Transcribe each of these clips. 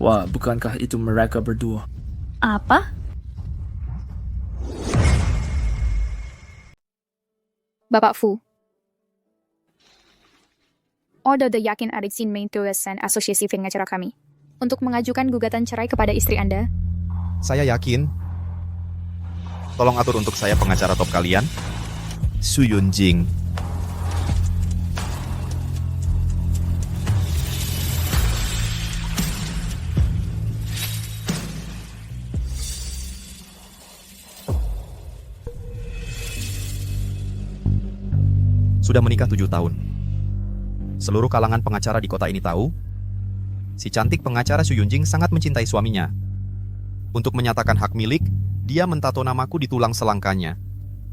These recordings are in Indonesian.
Wah, bukankah itu mereka berdua? Apa? Bapak Fu, Order the Yakin Ariksin Main Tuasan Asosiasi pengacara kami untuk mengajukan gugatan cerai kepada istri Anda. Saya yakin. Tolong atur untuk saya pengacara top kalian, Su Yunjing. Sudah menikah 7 tahun. Seluruh kalangan pengacara di kota ini tahu, si cantik pengacara Su Yunjing sangat mencintai suaminya. Untuk menyatakan hak milik, dia mentato namaku di tulang selangkanya.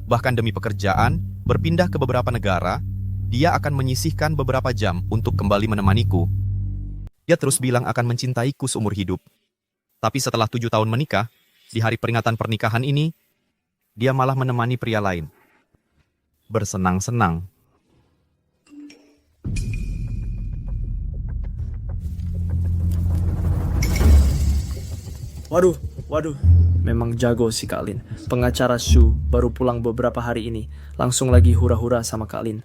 Bahkan demi pekerjaan, berpindah ke beberapa negara, dia akan menyisihkan beberapa jam untuk kembali menemaniku. Dia terus bilang akan mencintaiku seumur hidup. Tapi setelah 7 tahun menikah, di hari peringatan pernikahan ini, dia malah menemani pria lain. Bersenang-senang. Waduh, memang jago si Kak Lin. Pengacara Su baru pulang beberapa hari ini, langsung lagi hura-hura sama Kak Lin.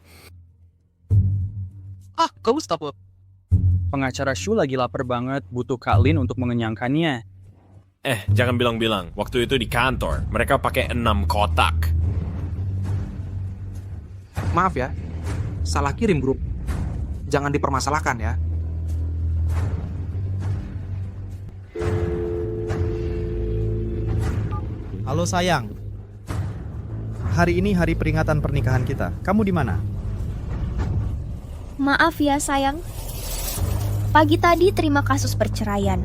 Kau stop. Pengacara Shu lagi lapar banget, butuh Kak Lin untuk mengenyangkannya. Jangan bilang-bilang. Waktu itu di kantor, mereka pakai 6 kotak. Maaf ya, salah kirim grup. Jangan dipermasalahkan ya. Halo sayang. Hari ini hari peringatan pernikahan kita. Kamu di mana? Maaf ya sayang. Pagi tadi terima kasus perceraian.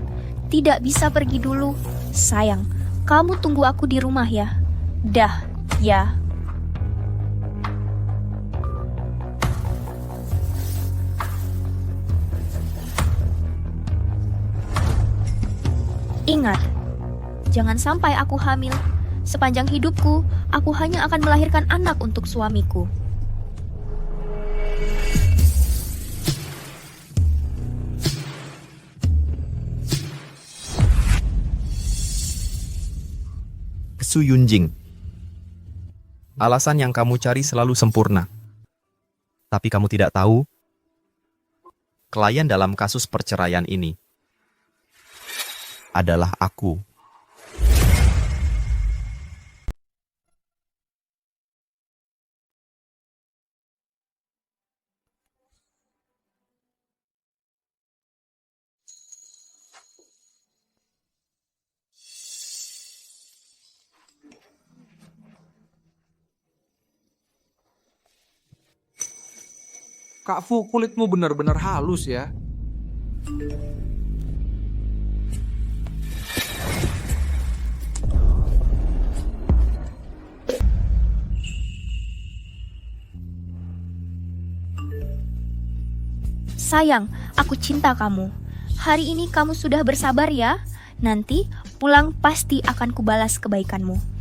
Tidak bisa pergi dulu. Sayang, kamu tunggu aku di rumah ya. Dah, ya. Ingat, jangan sampai aku hamil. Sepanjang hidupku, aku hanya akan melahirkan anak untuk suamiku. Su Yunjing. Alasan yang kamu cari selalu sempurna. Tapi kamu tidak tahu, klien dalam kasus perceraian ini adalah aku. Kak Fu, kulitmu benar-benar halus ya. Sayang, aku cinta kamu. Hari ini kamu sudah bersabar ya. Nanti pulang pasti akan kubalas kebaikanmu.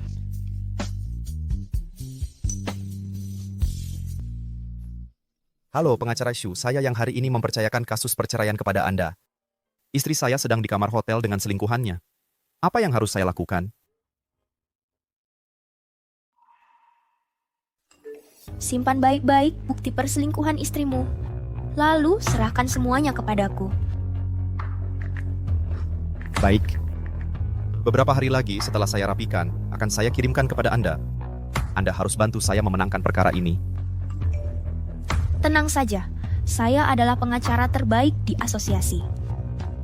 Halo pengacara Shu, saya yang hari ini mempercayakan kasus perceraian kepada Anda. Istri saya sedang di kamar hotel dengan selingkuhannya. Apa yang harus saya lakukan? Simpan baik-baik bukti perselingkuhan istrimu. Lalu serahkan semuanya kepadaku. Baik. Beberapa hari lagi setelah saya rapikan, akan saya kirimkan kepada Anda. Anda harus bantu saya memenangkan perkara ini. Tenang saja, saya adalah pengacara terbaik di asosiasi.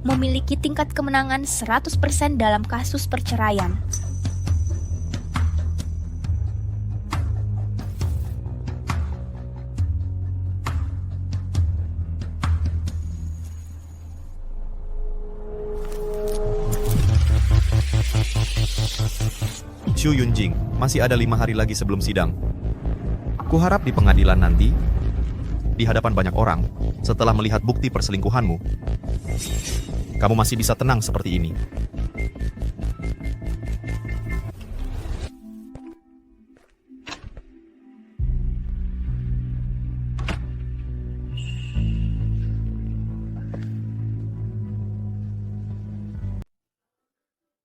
Memiliki tingkat kemenangan 100% dalam kasus perceraian. Su Yunjing, masih ada 5 hari lagi sebelum sidang. Kuharap di pengadilan nanti, di hadapan banyak orang, setelah melihat bukti perselingkuhanmu, kamu masih bisa tenang seperti ini.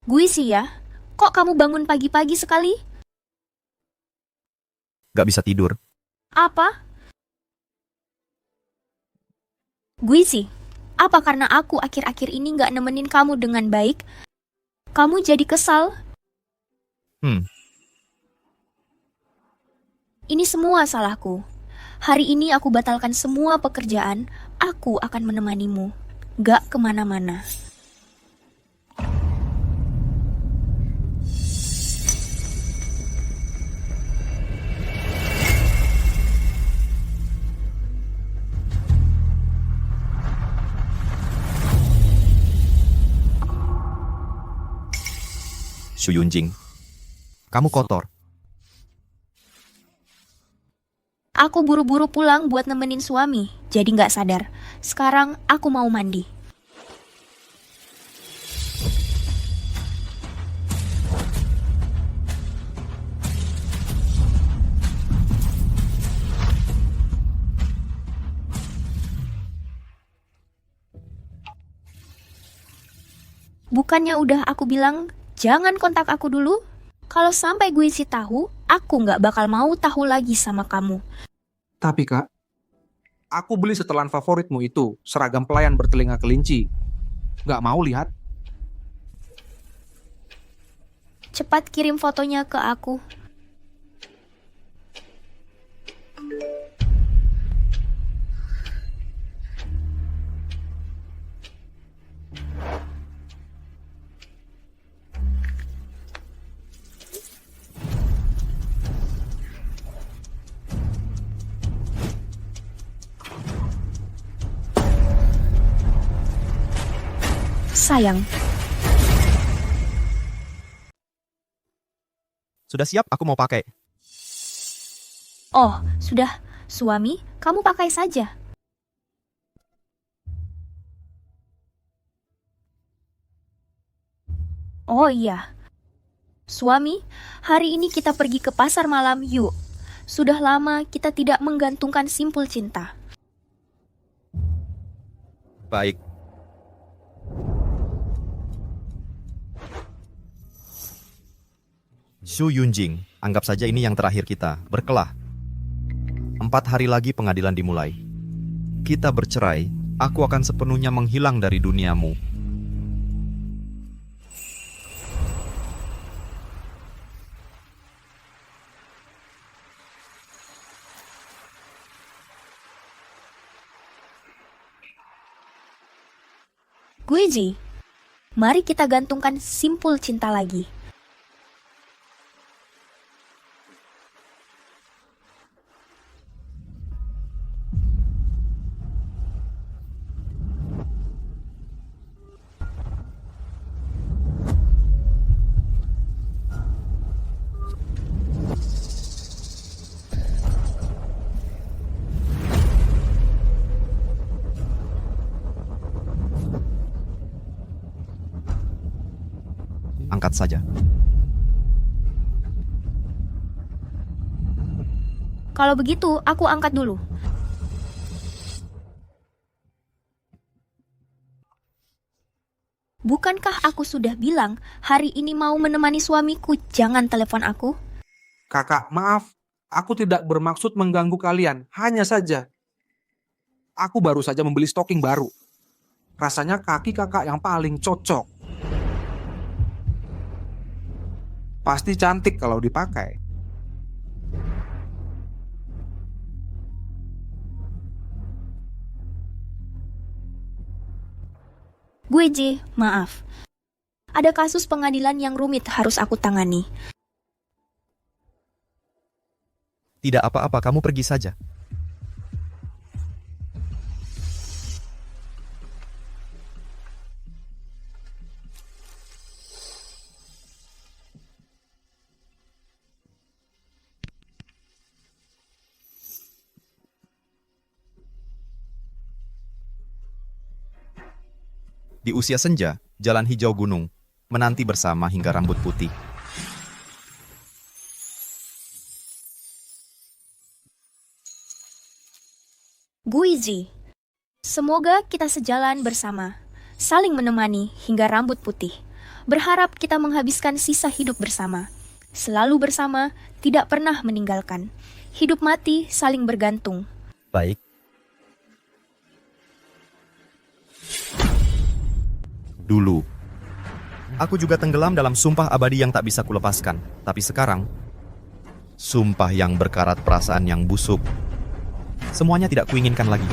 Gue sih ya, kok kamu bangun pagi-pagi sekali? Gak bisa tidur. Apa? Gue sih, apa karena aku akhir-akhir ini gak nemenin kamu dengan baik? Kamu jadi kesal? Ini semua salahku. Hari ini aku batalkan semua pekerjaan, aku akan menemanimu. Gak kemana-mana. Shu Yunjing, kamu kotor. Aku buru-buru pulang buat nemenin suami, jadi gak sadar. Sekarang aku mau mandi. Bukannya udah aku bilang, jangan kontak aku dulu? Kalau sampai gue sih tahu, aku gak bakal mau tahu lagi sama kamu. Tapi Kak, aku beli setelan favoritmu itu, seragam pelayan bertelinga kelinci. Gak mau lihat? Cepat kirim fotonya ke aku. Sayang, Sudah siap, aku mau pakai. oh, sudah. Suami, kamu pakai saja. Oh iya. Suami, hari ini kita pergi ke pasar malam yuk. Sudah lama kita tidak menggantungkan simpul cinta. Baik. Shu Yunjing, anggap saja ini yang terakhir kita. Berkelah. 4 hari lagi pengadilan dimulai. Kita bercerai, aku akan sepenuhnya menghilang dari duniamu. Guiji, mari kita gantungkan simpul cinta lagi. Angkat saja. Kalau begitu, aku angkat dulu. Bukankah aku sudah bilang hari ini mau menemani suamiku, jangan telepon aku? Kakak, maaf. Aku tidak bermaksud mengganggu kalian. Hanya saja, aku baru saja membeli stocking baru. Rasanya kaki kakak yang paling cocok. Pasti cantik kalau dipakai. Guiji, maaf. Ada kasus pengadilan yang rumit harus aku tangani. Tidak apa-apa, kamu pergi saja. Di usia senja, jalan hijau gunung, menanti bersama hingga rambut putih. Guiji, semoga kita sejalan bersama, saling menemani hingga rambut putih. Berharap kita menghabiskan sisa hidup bersama. Selalu bersama, tidak pernah meninggalkan. Hidup mati saling bergantung. Baik. Dulu, aku juga tenggelam dalam sumpah abadi yang tak bisa kulepaskan. Tapi sekarang, sumpah yang berkarat perasaan yang busuk. Semuanya tidak kuinginkan lagi.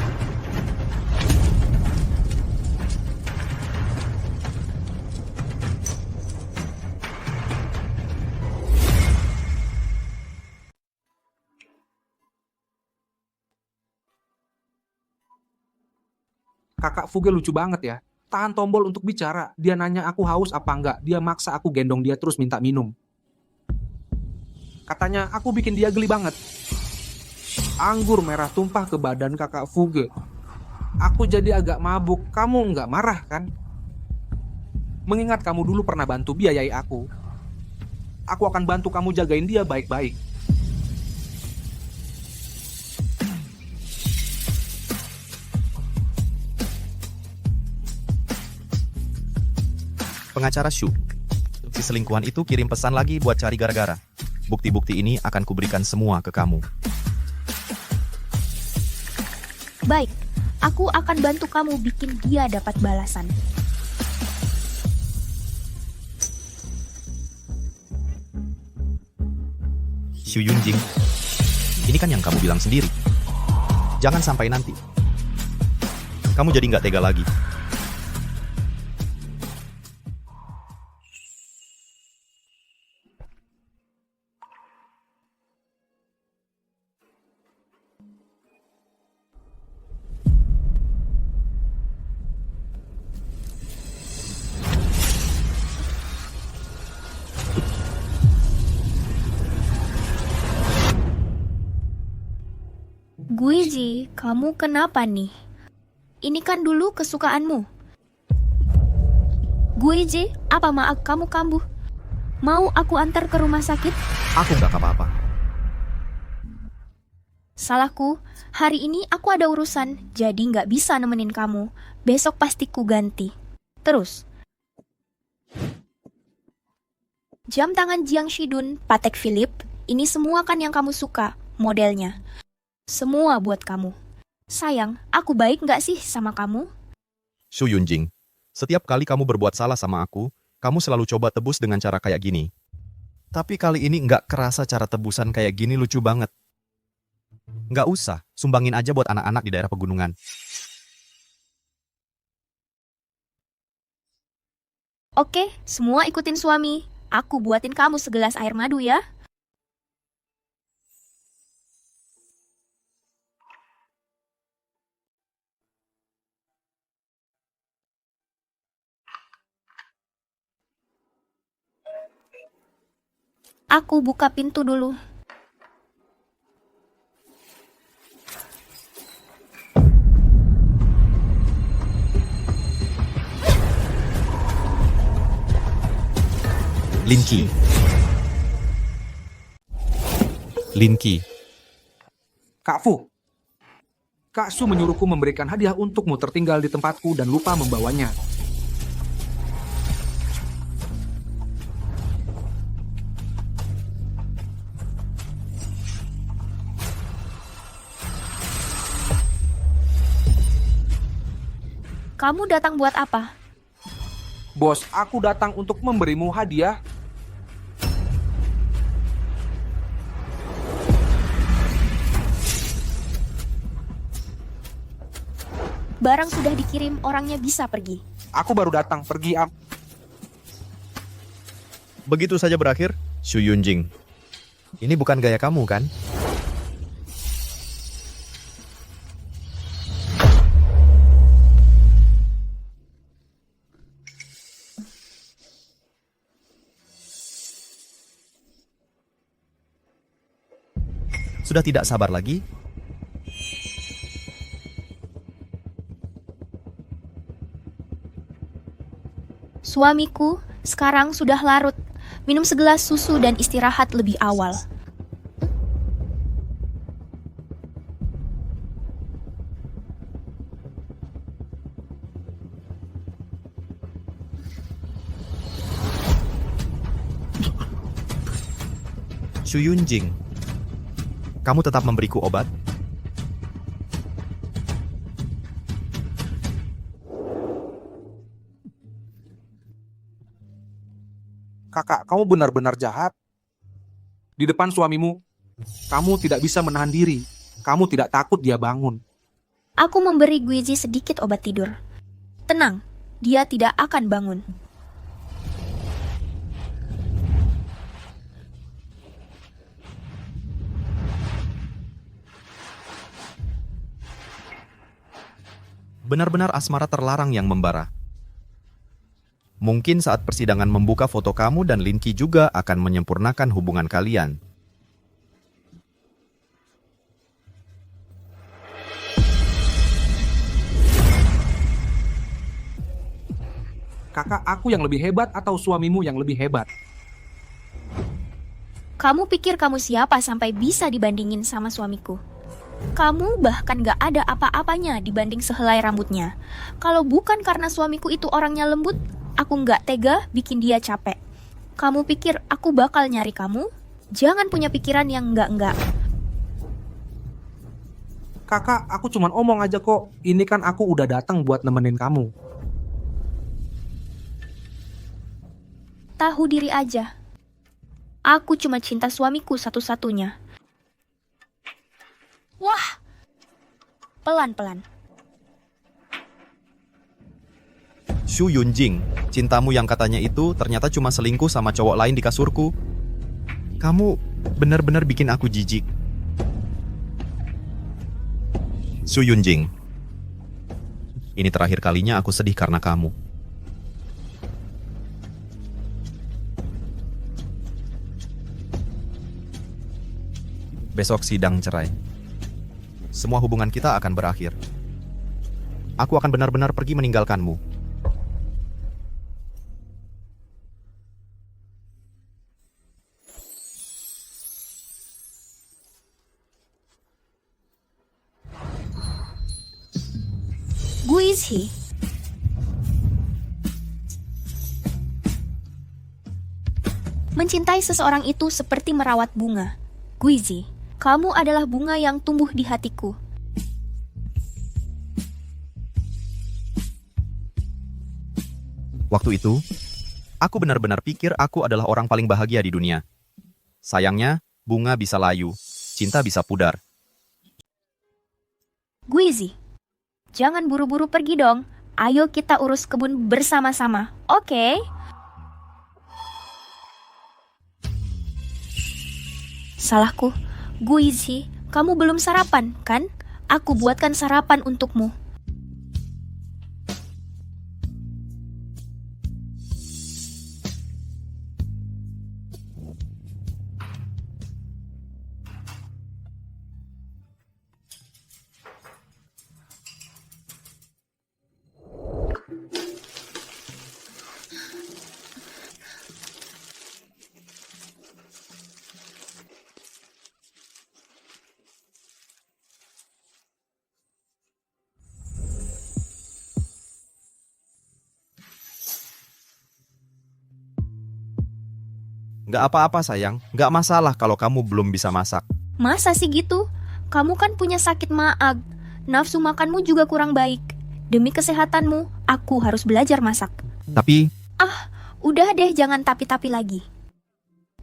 Kakak Fuge lucu banget ya. Tahan tombol untuk bicara. Dia nanya aku haus apa enggak. Dia maksa aku gendong dia terus minta minum. Katanya aku bikin dia geli banget. Anggur merah tumpah ke badan kakak Fuge. Aku jadi agak mabuk. Kamu nggak marah kan? Mengingat kamu dulu pernah bantu biayai aku. Aku akan bantu kamu jagain dia baik-baik. Pengacara Shu, si selingkuhan itu kirim pesan lagi buat cari gara-gara. Bukti-bukti ini akan kuberikan semua ke kamu. Baik, aku akan bantu kamu bikin dia dapat balasan. Xu Yunjing, ini kan yang kamu bilang sendiri. Jangan sampai nanti kamu jadi nggak tega lagi. Guiji, kamu kenapa nih? Ini kan dulu kesukaanmu. Guiji, apa maaf kamu kambuh? Mau aku antar ke rumah sakit? Aku nggak apa-apa. Salahku, hari ini aku ada urusan, jadi nggak bisa nemenin kamu. Besok pasti ku ganti. Terus, jam tangan Jiang Shidun, Patek Philippe, ini semua kan yang kamu suka, modelnya. Semua buat kamu. Sayang, aku baik nggak sih sama kamu? Xu Yunjing, setiap kali kamu berbuat salah sama aku, kamu selalu coba tebus dengan cara kayak gini. Tapi kali ini nggak kerasa cara tebusan kayak gini lucu banget. Nggak usah, sumbangin aja buat anak-anak di daerah pegunungan. Oke, semua ikutin suami. Aku buatin kamu segelas air madu ya. Aku buka pintu dulu. Linki. Linki. Kak Fu. Kak Su menyuruhku memberikan hadiah untukmu tertinggal di tempatku dan lupa membawanya. Kamu datang buat apa? Bos, aku datang untuk memberimu hadiah. Barang sudah dikirim, orangnya bisa pergi. Aku baru datang, pergi. Begitu saja berakhir, Xu Yunjing. Ini bukan gaya kamu, kan? Sudah tidak sabar lagi? Suamiku sekarang sudah larut. Minum segelas susu dan istirahat lebih awal. Shu Yunjing, kamu tetap memberiku obat? Kakak, kamu benar-benar jahat. Di depan suamimu, kamu tidak bisa menahan diri. Kamu tidak takut dia bangun. Aku memberi Guizi sedikit obat tidur. Tenang, dia tidak akan bangun. Benar-benar asmara terlarang yang membara. Mungkin saat persidangan membuka foto kamu dan Linki juga akan menyempurnakan hubungan kalian. Kakak, aku yang lebih hebat atau suamimu yang lebih hebat? Kamu pikir kamu siapa sampai bisa dibandingin sama suamiku? Kamu bahkan gak ada apa-apanya dibanding sehelai rambutnya. Kalau bukan karena suamiku itu orangnya lembut, aku gak tega bikin dia capek. Kamu pikir aku bakal nyari kamu? Jangan punya pikiran yang enggak-enggak. Kakak, aku cuman omong aja kok. Ini kan aku udah datang buat nemenin kamu. Tahu diri aja. Aku cuma cinta suamiku satu-satunya. Wah, pelan-pelan. Shu Yunjing, cintamu yang katanya itu ternyata cuma selingkuh sama cowok lain di kasurku. Kamu benar-benar bikin aku jijik. Shu Yunjing, ini terakhir kalinya aku sedih karena kamu. Besok sidang cerai. Semua hubungan kita akan berakhir. Aku akan benar-benar pergi meninggalkanmu. Guizi. Mencintai seseorang itu seperti merawat bunga. Guizi, kamu adalah bunga yang tumbuh di hatiku. Waktu itu, aku benar-benar pikir aku adalah orang paling bahagia di dunia. Sayangnya, bunga bisa layu, cinta bisa pudar. Guizi, jangan buru-buru pergi dong. Ayo kita urus kebun bersama-sama, oke? Salahku. Guizi, kamu belum sarapan, kan? Aku buatkan sarapan untukmu. Nggak apa-apa sayang, nggak masalah kalau kamu belum bisa masak. Masa sih gitu? Kamu kan punya sakit maag. Nafsu makanmu juga kurang baik. Demi kesehatanmu, aku harus belajar masak. Tapi, Udah deh, jangan tapi-tapi lagi.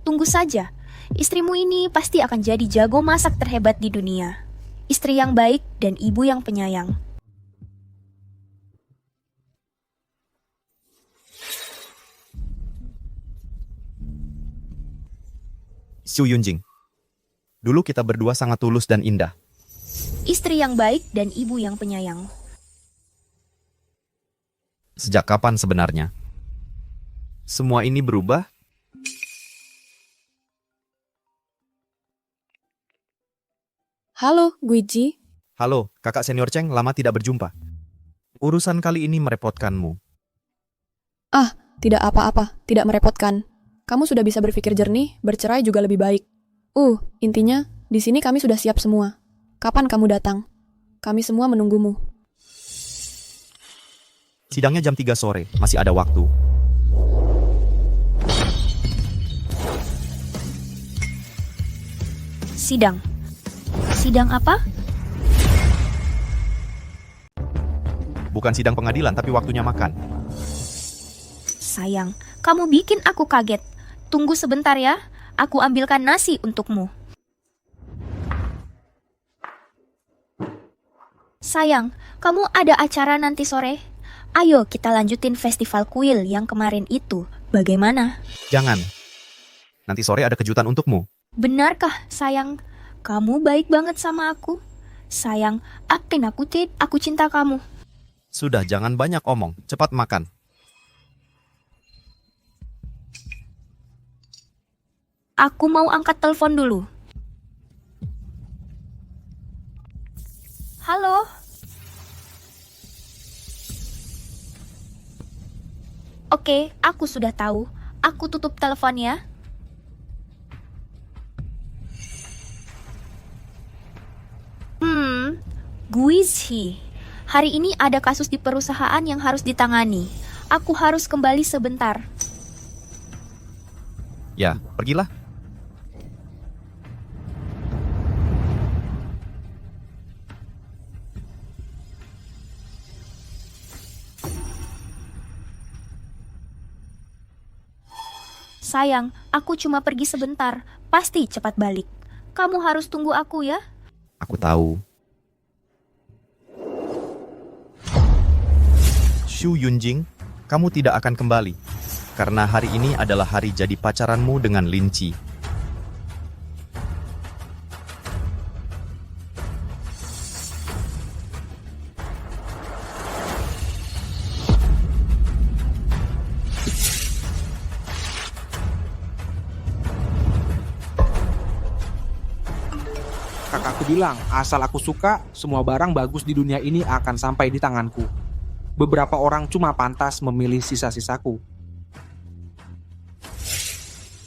Tunggu saja. Istrimu ini pasti akan jadi jago masak terhebat di dunia. Istri yang baik dan ibu yang penyayang. Shu Yunjing, dulu kita berdua sangat tulus dan indah. Istri yang baik dan ibu yang penyayang. Sejak kapan sebenarnya? Semua ini berubah? Halo, Guiji. Halo, kakak senior Cheng, lama tidak berjumpa. Urusan kali ini merepotkanmu. Tidak apa-apa, tidak merepotkan. Kamu sudah bisa berpikir jernih, bercerai juga lebih baik. Intinya, di sini kami sudah siap semua. Kapan kamu datang? Kami semua menunggumu. Sidangnya jam 3 sore, masih ada waktu. Sidang. Sidang apa? Bukan sidang pengadilan, tapi waktunya makan. Sayang, kamu bikin aku kaget. Tunggu sebentar ya, aku ambilkan nasi untukmu. Sayang, kamu ada acara nanti sore? Ayo kita lanjutin festival kuil yang kemarin itu. Bagaimana? Jangan. Nanti sore ada kejutan untukmu. Benarkah, sayang? Kamu baik banget sama aku. Sayang, aktin aku cinta kamu. Sudah, jangan banyak omong. Cepat makan. Aku mau angkat telepon dulu. Halo? Oke, aku sudah tahu. Aku tutup telepon ya. Guizhi. Hari ini ada kasus di perusahaan yang harus ditangani. Aku harus kembali sebentar. Ya, pergilah. Sayang, aku cuma pergi sebentar. Pasti cepat balik. Kamu harus tunggu aku ya. Aku tahu. Xu Yunjing, kamu tidak akan kembali. Karena hari ini adalah hari jadi pacaranmu dengan Lin Qi. Kakakku bilang, asal aku suka, semua barang bagus di dunia ini akan sampai di tanganku. Beberapa orang cuma pantas memilih sisa-sisaku.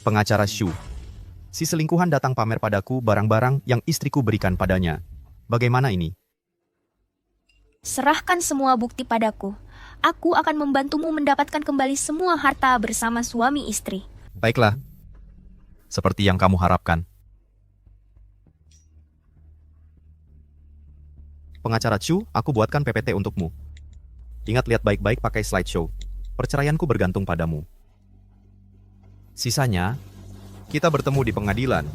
Pengacara Xu. Si selingkuhan datang pamer padaku barang-barang yang istriku berikan padanya. Bagaimana ini? Serahkan semua bukti padaku. Aku akan membantumu mendapatkan kembali semua harta bersama suami istri. Baiklah. Seperti yang kamu harapkan. Pengacara Xu, aku buatkan PPT untukmu. Ingat lihat baik-baik pakai slideshow. Perceraianku bergantung padamu. Sisanya, kita bertemu di pengadilan.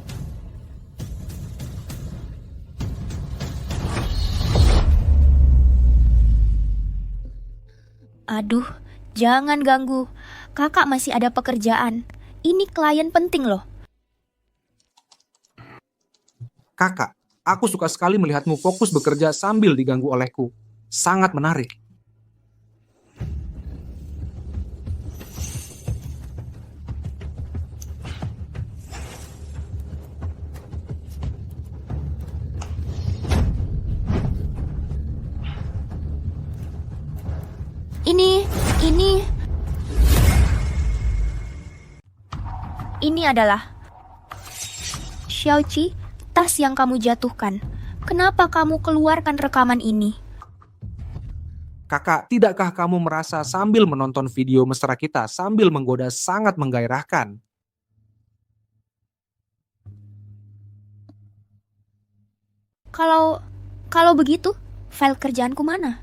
Aduh, jangan ganggu. Kakak masih ada pekerjaan. Ini klien penting loh. Kakak, aku suka sekali melihatmu fokus bekerja sambil diganggu olehku. Sangat menarik. Ini adalah Xiaoqi, tas yang kamu jatuhkan. Kenapa kamu keluarkan rekaman ini? Kakak, tidakkah kamu merasa sambil menonton video mesra kita sambil menggoda sangat menggairahkan? Kalau begitu, file kerjaanku mana?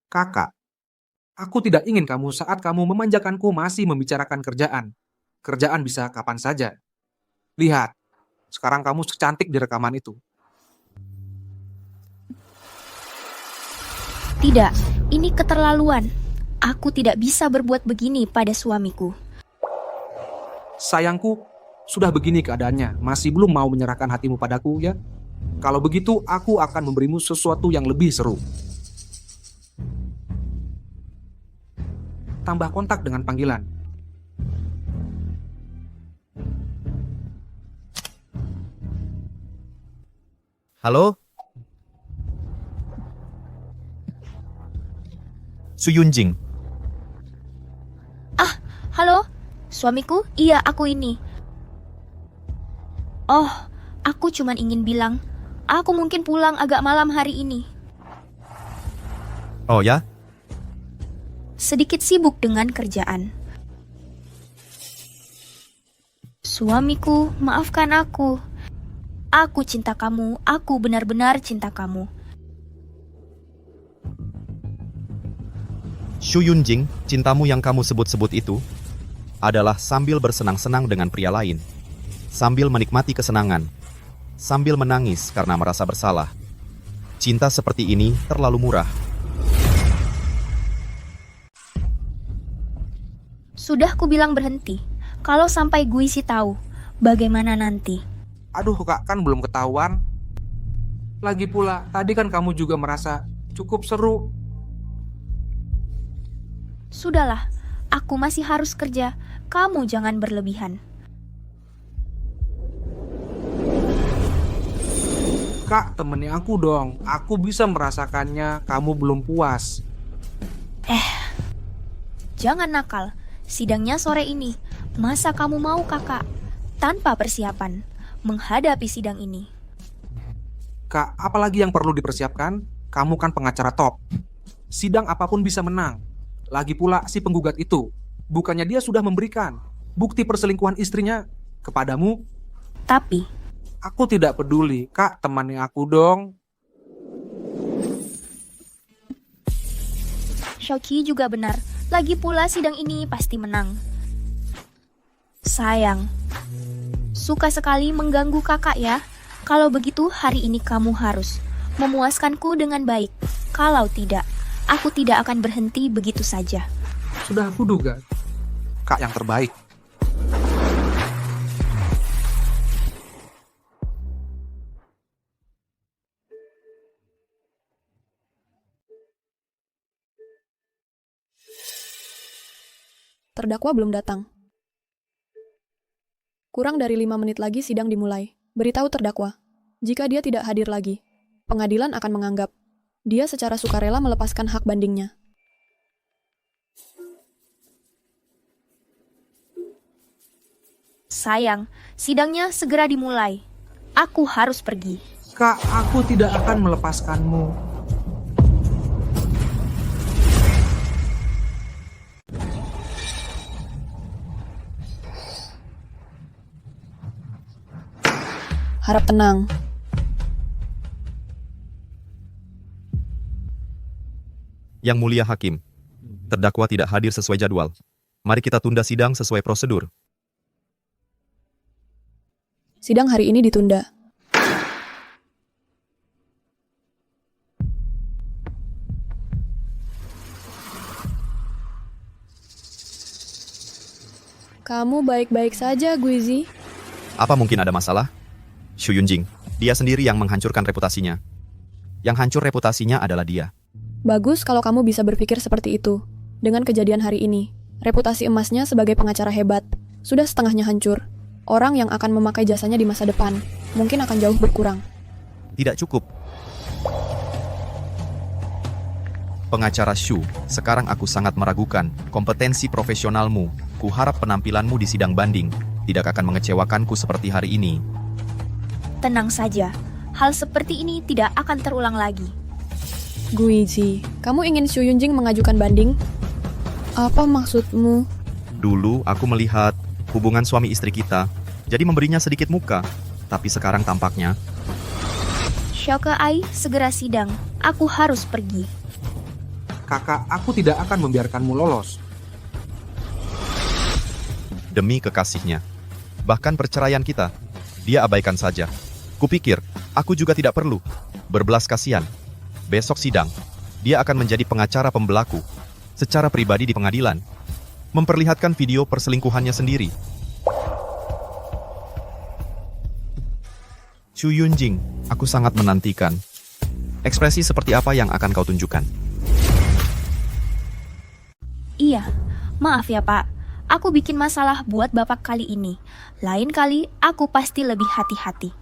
Kakak, aku tidak ingin kamu saat kamu memanjakanku masih membicarakan kerjaan. Kerjaan bisa kapan saja. Lihat, sekarang kamu secantik di rekaman itu. Tidak, ini keterlaluan. Aku tidak bisa berbuat begini pada suamiku. Sayangku, sudah begini keadaannya, masih belum mau menyerahkan hatimu padaku ya? Kalau begitu, aku akan memberimu sesuatu yang lebih seru. Tambah kontak dengan panggilan. Halo? Xu Yunjing. Halo? Suamiku? Iya, aku ini. Oh, aku cuman ingin bilang, aku mungkin pulang agak malam hari ini. Oh ya? Sedikit sibuk dengan kerjaan. Suamiku, maafkan aku. Aku cinta kamu, aku benar-benar cinta kamu. Shu Yunjing, cintamu yang kamu sebut-sebut itu adalah sambil bersenang-senang dengan pria lain, sambil menikmati kesenangan, sambil menangis karena merasa bersalah. Cinta seperti ini terlalu murah. Sudah kubilang berhenti. Kalau sampai Guisi tahu, bagaimana nanti? Aduh kak, kan belum ketahuan. Lagi pula, tadi kan kamu juga merasa cukup seru. Sudahlah, aku masih harus kerja. Kamu jangan berlebihan. Kak, temani aku dong. Aku bisa merasakannya, kamu belum puas. Jangan nakal. Sidangnya sore ini. Masa kamu mau kakak tanpa persiapan menghadapi sidang ini? Kak, apalagi yang perlu dipersiapkan? Kamu kan pengacara top. Sidang apapun bisa menang. Lagi pula si penggugat itu, bukannya dia sudah memberikan bukti perselingkuhan istrinya kepadamu? Tapi, Aku tidak peduli. Kak, temani aku dong. Shoki juga benar. Lagi pula sidang ini pasti menang. Sayang, suka sekali mengganggu kakak ya. Kalau begitu hari ini kamu harus memuaskanku dengan baik. Kalau tidak, aku tidak akan berhenti begitu saja. Sudah aku duga. Kak yang terbaik. Terdakwa belum datang. Kurang dari 5 menit lagi sidang dimulai. Beritahu terdakwa, jika dia tidak hadir lagi, pengadilan akan menganggap dia secara sukarela melepaskan hak bandingnya. Sayang, sidangnya segera dimulai. Aku harus pergi. Kak, aku tidak akan melepaskanmu. Harap tenang. Yang Mulia Hakim, terdakwa tidak hadir sesuai jadwal. Mari kita tunda sidang sesuai prosedur. Sidang hari ini ditunda. Kamu baik-baik saja, Guizi. Apa mungkin ada masalah? Shu Yunjing, dia sendiri yang menghancurkan reputasinya. Yang hancur reputasinya adalah dia. Bagus kalau kamu bisa berpikir seperti itu. Dengan kejadian hari ini, reputasi emasnya sebagai pengacara hebat sudah setengahnya hancur. Orang yang akan memakai jasanya di masa depan mungkin akan jauh berkurang. Tidak cukup. Pengacara Shu, sekarang aku sangat meragukan kompetensi profesionalmu. Kuharap penampilanmu di sidang banding tidak akan mengecewakanku seperti hari ini. Tenang saja, hal seperti ini tidak akan terulang lagi. Guizi, kamu ingin Shu Yunjing mengajukan banding? Apa maksudmu? Dulu aku melihat hubungan suami istri kita, jadi memberinya sedikit muka. Tapi sekarang tampaknya Shoke Ai, segera sidang. Aku harus pergi. Kakak, aku tidak akan membiarkanmu lolos. demi kekasihnya. Bahkan perceraian kita, dia abaikan saja. Kupikir, aku juga tidak perlu berbelas kasihan. Besok sidang, dia akan menjadi pengacara pembelaku secara pribadi di pengadilan, memperlihatkan video perselingkuhannya sendiri. Shu Yunjing, aku sangat menantikan. Ekspresi seperti apa yang akan kau tunjukkan? Iya, maaf ya Pak. Aku bikin masalah buat Bapak kali ini. Lain kali, aku pasti lebih hati-hati.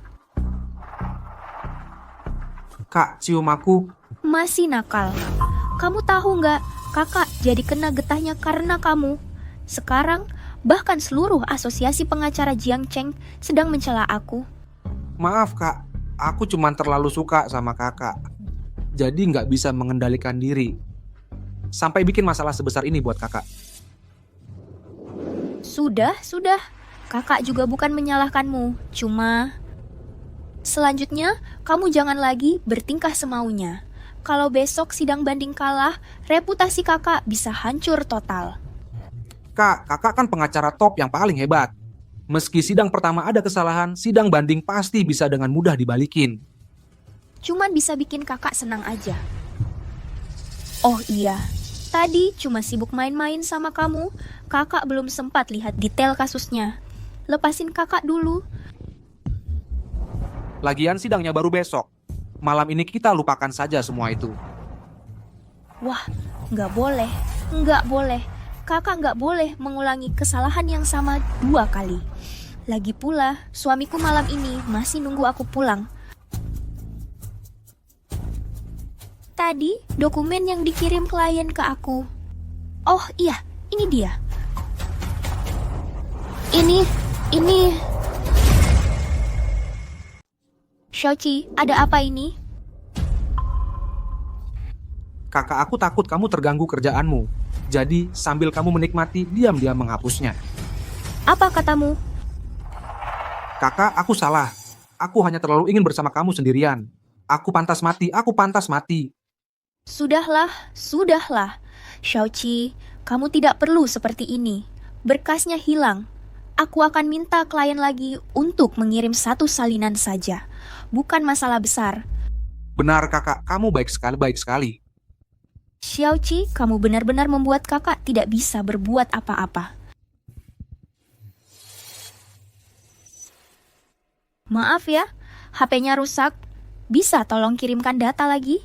Kak, cium aku. Masih nakal. Kamu tahu nggak, kakak jadi kena getahnya karena kamu. Sekarang, bahkan seluruh asosiasi pengacara Jiang Cheng sedang mencela aku. Maaf kak, aku cuma terlalu suka sama kakak. Jadi nggak bisa mengendalikan diri. Sampai bikin masalah sebesar ini buat kakak. Sudah. Kakak juga bukan menyalahkanmu, cuma... Selanjutnya, kamu jangan lagi bertingkah semaunya. Kalau besok sidang banding kalah, reputasi kakak bisa hancur total. Kak, kakak kan pengacara top yang paling hebat. Meski sidang pertama ada kesalahan, sidang banding pasti bisa dengan mudah dibalikin. Cuman bisa bikin kakak senang aja. Oh iya, tadi cuma sibuk main-main sama kamu, kakak belum sempat lihat detail kasusnya. Lepasin kakak dulu. Lagian sidangnya baru besok. Malam ini kita lupakan saja semua itu. Wah, nggak boleh, nggak boleh. Kakak nggak boleh mengulangi kesalahan yang sama 2 kali. Lagi pula, suamiku malam ini masih nunggu aku pulang. Tadi, dokumen yang dikirim klien ke aku. Oh iya, ini dia. Ini... Xiaoqi, ada apa ini? Kakak aku takut kamu terganggu kerjaanmu. Jadi, sambil kamu menikmati, diam-diam menghapusnya. Apa katamu? Kakak, aku salah. Aku hanya terlalu ingin bersama kamu sendirian. Aku pantas mati, aku pantas mati. Sudahlah, sudahlah. Xiaoqi, kamu tidak perlu seperti ini. Berkasnya hilang. Aku akan minta klien lagi untuk mengirim 1 salinan saja. Bukan masalah besar. Benar kakak, kamu baik sekali. Xiaoqi, kamu benar-benar membuat kakak tidak bisa berbuat apa-apa. Maaf ya, HP-nya rusak. Bisa tolong kirimkan data lagi?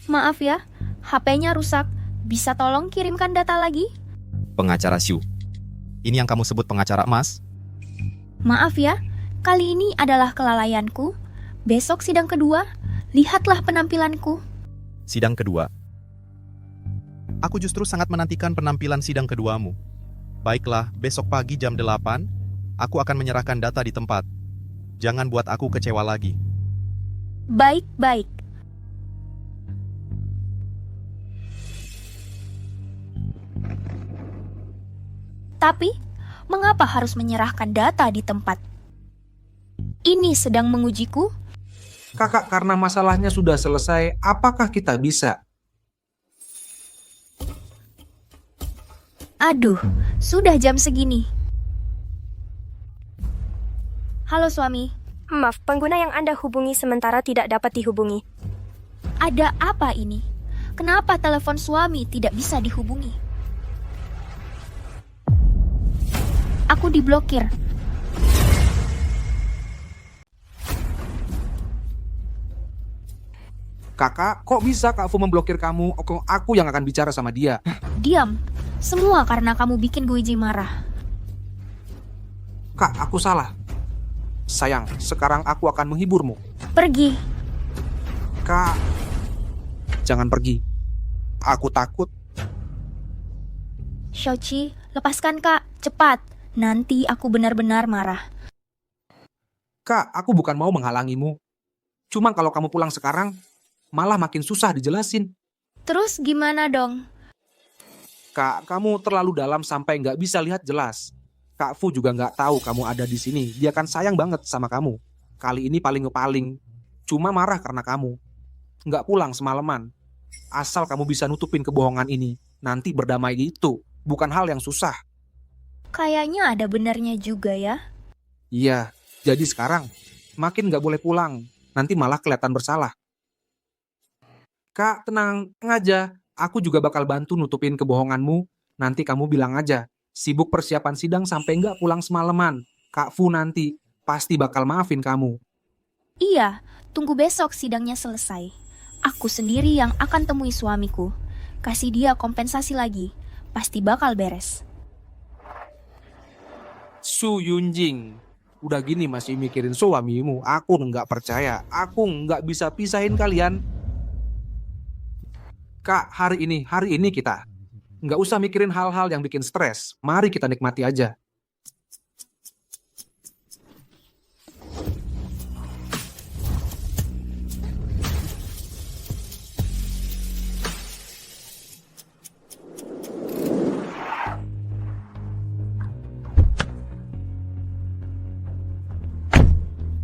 Maaf ya, HP-nya rusak. Bisa tolong kirimkan data lagi? Pengacara Shu. Ini yang kamu sebut pengacara emas? Maaf ya, kali ini adalah kelalaianku. Besok sidang kedua, lihatlah penampilanku. Sidang kedua. Aku justru sangat menantikan penampilan sidang keduamu. Baiklah, besok pagi jam 8, aku akan menyerahkan data di tempat. Jangan buat aku kecewa lagi. Baik-baik. Tapi, mengapa harus menyerahkan data di tempat? Ini sedang mengujiku? Kakak, karena masalahnya sudah selesai, apakah kita bisa? Aduh, sudah jam segini. Halo suami, Maaf, pengguna yang Anda hubungi sementara tidak dapat dihubungi. ada apa ini? Kenapa telepon suami tidak bisa dihubungi? Aku diblokir. Kakak, kok bisa Kak Fu memblokir kamu? Aku yang akan bicara sama dia. Diam. Semua karena kamu bikin Guiji marah. Kak, aku salah. Sayang, sekarang aku akan menghiburmu. Pergi. Kak, jangan pergi. Aku takut. Xiaoqi, lepaskan kak, cepat. Nanti aku benar-benar marah. Kak, aku bukan mau menghalangimu. Cuma kalau kamu pulang sekarang, malah makin susah dijelasin. Terus gimana dong? Kak, kamu terlalu dalam sampai nggak bisa lihat jelas. Kak Fu juga nggak tahu kamu ada di sini. Dia kan sayang banget sama kamu. Kali ini paling-paling. Cuma marah karena kamu. Nggak pulang semalaman. Asal kamu bisa nutupin kebohongan ini. Nanti berdamai gitu. Bukan hal yang susah. Kayaknya ada benarnya juga ya. Iya, jadi sekarang makin nggak boleh pulang. Nanti malah kelihatan bersalah. Kak, tenang aja. Aku juga bakal bantu nutupin kebohonganmu. Nanti kamu bilang aja. Sibuk persiapan sidang sampai nggak pulang semalaman. Kak Fu nanti pasti bakal maafin kamu. Iya, tunggu besok sidangnya selesai. Aku sendiri yang akan temui suamiku. Kasih dia kompensasi lagi. Pasti bakal beres. Su Yunjing, udah gini masih mikirin suamimu. Aku nggak percaya. Aku nggak bisa pisahin kalian. Kak, hari ini kita nggak usah mikirin hal-hal yang bikin stres. Mari kita nikmati aja.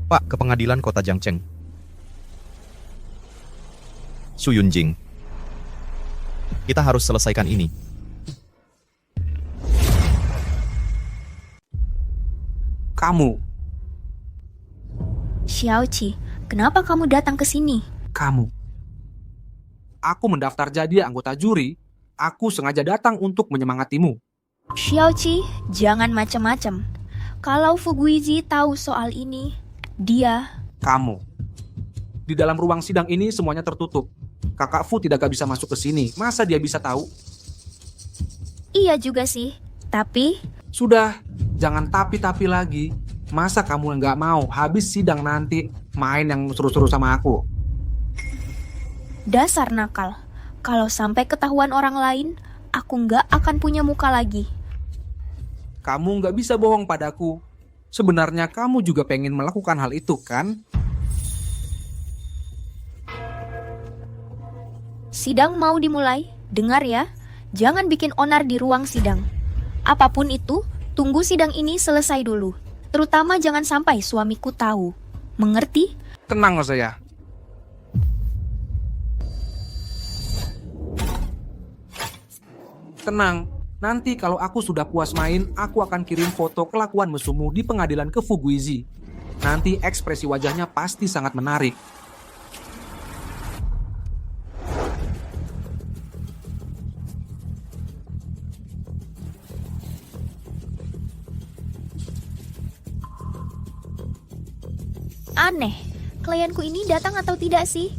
Pak, ke pengadilan kota Jiangcheng. Xu Yunjing. Kita harus selesaikan ini. Kamu, Xiaoqi, kenapa kamu datang ke sini? kamu. Aku mendaftar jadi anggota juri. Aku sengaja datang untuk menyemangatimu. Xiaoqi, jangan macam-macam. Kalau Fuguizi tahu soal ini, dia... Kamu. Di dalam ruang sidang ini semuanya tertutup. Kakak Fu tidak bisa masuk ke sini. Masa dia bisa tahu? Iya juga sih, tapi... Sudah, jangan tapi-tapi lagi. Masa kamu nggak mau habis sidang nanti main yang seru-seru sama aku? Dasar nakal. Kalau sampai ketahuan orang lain, aku nggak akan punya muka lagi. Kamu nggak bisa bohong padaku. Sebenarnya kamu juga pengen melakukan hal itu, kan? Sidang mau dimulai. Dengar ya, jangan bikin onar di ruang sidang. Apapun itu, tunggu sidang ini selesai dulu. Terutama jangan sampai suamiku tahu. Mengerti? Tenang saya. Tenang, nanti kalau aku sudah puas main, aku akan kirim foto kelakuan musuhmu di pengadilan ke Fuguizi. Nanti ekspresi wajahnya pasti sangat menarik. Aneh, klienku ini datang atau tidak sih?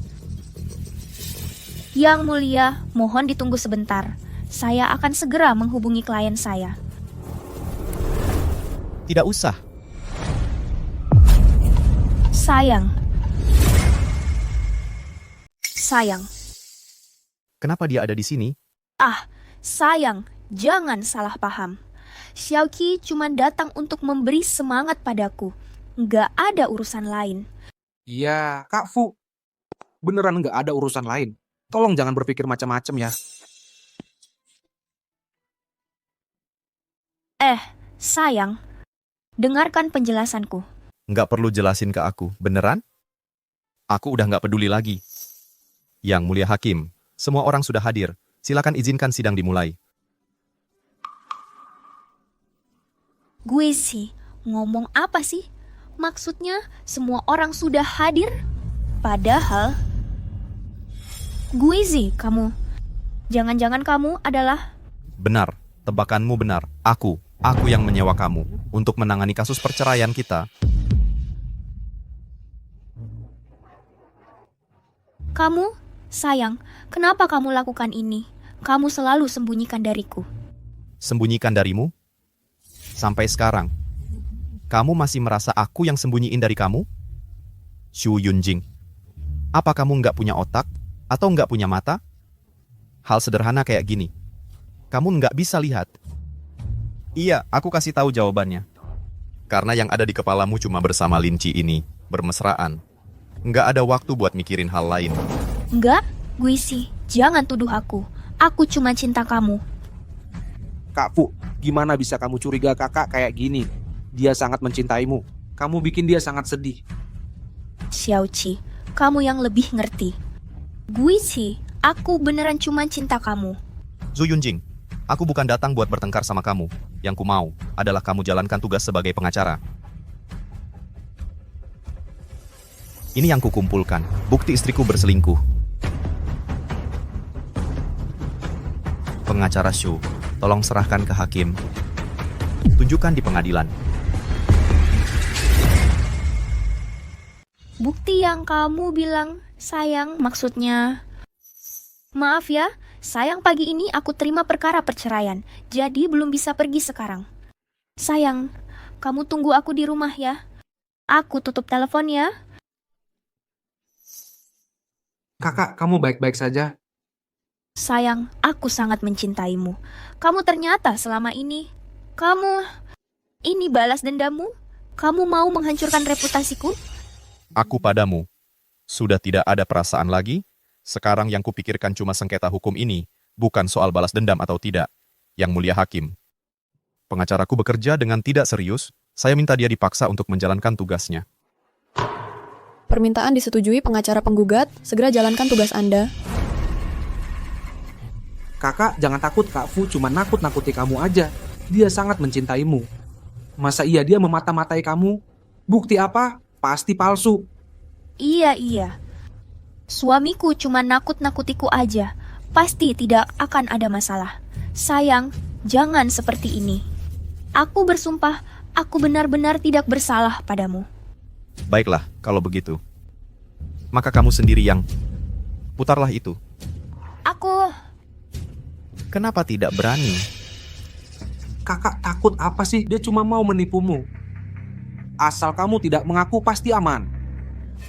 Yang mulia, mohon ditunggu sebentar. Saya akan segera menghubungi klien saya. Tidak usah. Sayang. Sayang. Kenapa dia ada di sini? Sayang, jangan salah paham. Xiaoqi cuma datang untuk memberi semangat padaku. Nggak ada urusan lain. Iya, Kak Fu. Beneran nggak ada urusan lain. Tolong jangan berpikir macam-macam ya. Sayang, dengarkan penjelasanku. Nggak perlu jelasin ke aku, beneran? Aku udah nggak peduli lagi. Yang mulia hakim, semua orang sudah hadir. Silakan izinkan sidang dimulai. Gue sih, ngomong apa sih? Maksudnya semua orang sudah hadir? Padahal... Gue sih, kamu. Jangan-jangan kamu adalah... Benar, tebakanmu benar. Aku yang menyewa kamu untuk menangani kasus perceraian kita. Kamu? Sayang, kenapa kamu lakukan ini? Kamu selalu sembunyikan dariku. Sembunyikan darimu? Sampai sekarang, kamu masih merasa aku yang sembunyiin dari kamu? Xu Yunjing, apa kamu nggak punya otak atau nggak punya mata? Hal sederhana kayak gini, kamu nggak bisa lihat. Iya, aku kasih tahu jawabannya. Karena yang ada di kepalamu cuma bersama Linci ini, bermesraan. Nggak ada waktu buat mikirin hal lain. Enggak, gue sih, jangan tuduh aku. Aku cuma cinta kamu. Kak Fu, gimana bisa kamu curiga kakak kayak gini? Dia sangat mencintaimu. Kamu bikin dia sangat sedih. Xiaoqi, kamu yang lebih ngerti. Gue sih, aku beneran cuma cinta kamu. Xu Yunjing, aku bukan datang buat bertengkar sama kamu. Yang ku mau adalah kamu jalankan tugas sebagai pengacara. Ini yang kukumpulkan, bukti istriku berselingkuh. Pengacara Xu, tolong serahkan ke hakim. Tunjukkan di pengadilan. Bukti yang kamu bilang, sayang, maksudnya... Maaf ya, sayang pagi ini aku terima perkara perceraian, jadi belum bisa pergi sekarang. Sayang, kamu tunggu aku di rumah ya. Aku tutup telepon ya. Kakak, kamu baik-baik saja? Sayang, aku sangat mencintaimu. Kamu ternyata selama ini... Ini balas dendammu? Kamu mau menghancurkan reputasiku? Aku padamu. Sudah tidak ada perasaan lagi? Sekarang yang kupikirkan cuma sengketa hukum ini, bukan soal balas dendam atau tidak. Yang mulia hakim. Pengacaraku bekerja dengan tidak serius, saya minta dia dipaksa untuk menjalankan tugasnya. Permintaan disetujui pengacara penggugat, segera jalankan tugas Anda. Kakak, jangan takut, Kak Fu cuma nakut-nakuti kamu aja. Dia sangat mencintaimu. Masa iya dia memata-matai kamu? Bukti apa? Pasti palsu. Iya. Suamiku cuma nakut-nakutiku aja. Pasti tidak akan ada masalah. Sayang, jangan seperti ini. Aku bersumpah, aku benar-benar tidak bersalah padamu. Baiklah, kalau begitu. Maka kamu sendiri yang... Putarlah itu. Aku... Kenapa tidak berani? Kakak takut apa sih? Dia cuma mau menipumu. Asal kamu tidak mengaku pasti aman.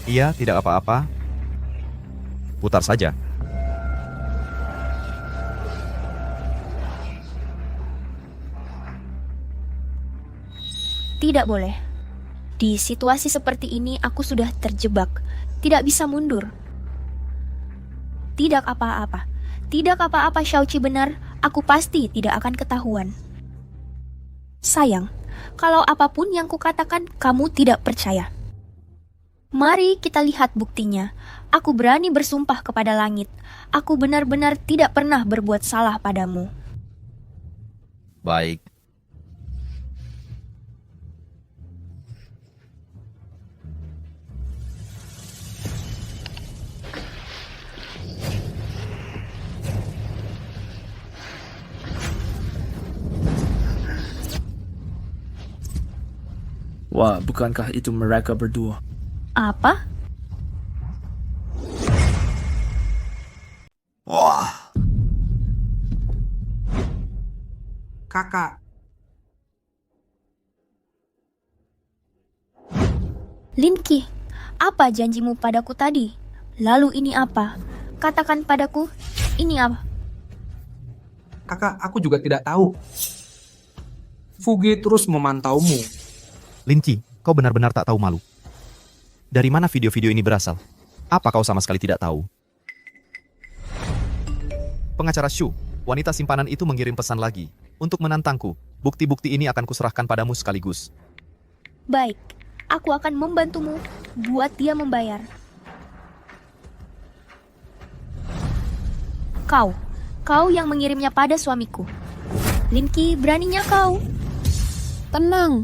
Iya, tidak apa-apa. Putar saja. Tidak boleh. Di situasi seperti ini aku sudah terjebak. Tidak bisa mundur. Tidak apa-apa. Tidak apa-apa, Xiaoqi benar. Aku pasti tidak akan ketahuan. Sayang, kalau apapun yang kukatakan kamu tidak percaya. Mari kita lihat buktinya. Aku berani bersumpah kepada langit. Aku benar-benar tidak pernah berbuat salah padamu. Baik. Wah, bukankah itu mereka berdua? Apa? Kakak, Linki, apa janjimu padaku tadi? Lalu ini apa? Katakan padaku, ini apa? kakak, aku juga tidak tahu. Fuge terus memantaumu. Linci, kau benar-benar tak tahu malu. Dari mana video-video ini berasal? Apa kau sama sekali tidak tahu? Pengacara Shu, wanita simpanan itu mengirim pesan lagi. Untuk menantangku, bukti-bukti ini akan kuserahkan padamu sekaligus. Baik, aku akan membantumu buat dia membayar. Kau yang mengirimnya pada suamiku. Linki, beraninya kau. Tenang,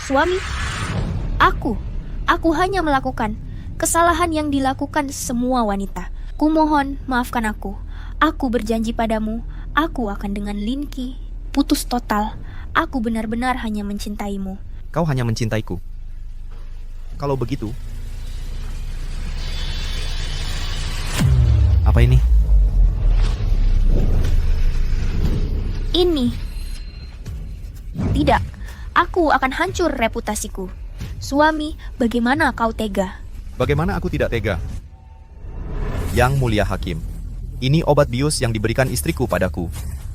Suami, aku hanya melakukan kesalahan yang dilakukan semua wanita. Kumohon, maafkan aku. Aku berjanji padamu, aku akan dengan Linki putus total. Aku benar-benar hanya mencintaimu. Kau hanya mencintaiku. Kalau begitu... Apa ini? Ini. Tidak, aku akan hancur reputasiku. Suami, bagaimana kau tega? Bagaimana aku tidak tega? Yang mulia hakim, ini obat bius yang diberikan istriku padaku.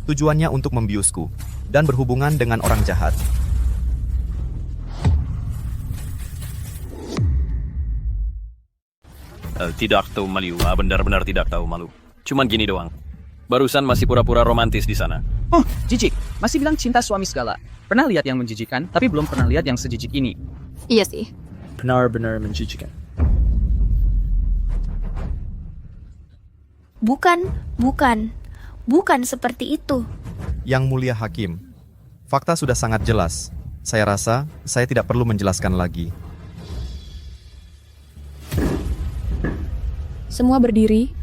Tujuannya untuk membiusku dan berhubungan dengan orang jahat. Tidak tahu malu, benar-benar tidak tahu malu. Cuman gini doang. Barusan masih pura-pura romantis di sana. Oh, jijik. Masih bilang cinta suami segala. Pernah lihat yang menjijikan, tapi belum pernah lihat yang sejijik ini. Iya sih. Benar-benar menjijikan. Bukan seperti itu. Yang mulia hakim, fakta sudah sangat jelas. Saya rasa saya tidak perlu menjelaskan lagi. semua berdiri.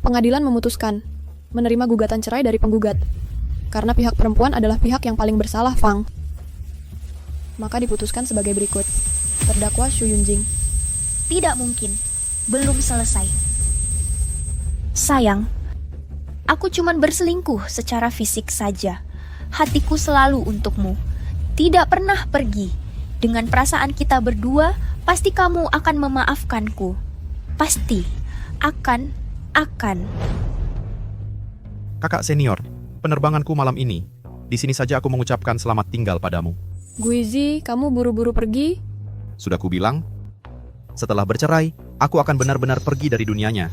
Pengadilan memutuskan menerima gugatan cerai dari penggugat. Karena pihak perempuan adalah pihak yang paling bersalah, Fang. Maka diputuskan sebagai berikut. Terdakwa Xu Yunjing. Tidak mungkin. Belum selesai. Sayang, aku cuman berselingkuh secara fisik saja. Hatiku selalu untukmu. Tidak pernah pergi. Dengan perasaan kita berdua, pasti kamu akan memaafkanku. Pasti. Akan. Kakak senior, penerbanganku malam ini. Di sini saja aku mengucapkan selamat tinggal padamu. Guizi, kamu buru-buru pergi? Sudah kubilang, setelah bercerai, aku akan benar-benar pergi dari dunianya.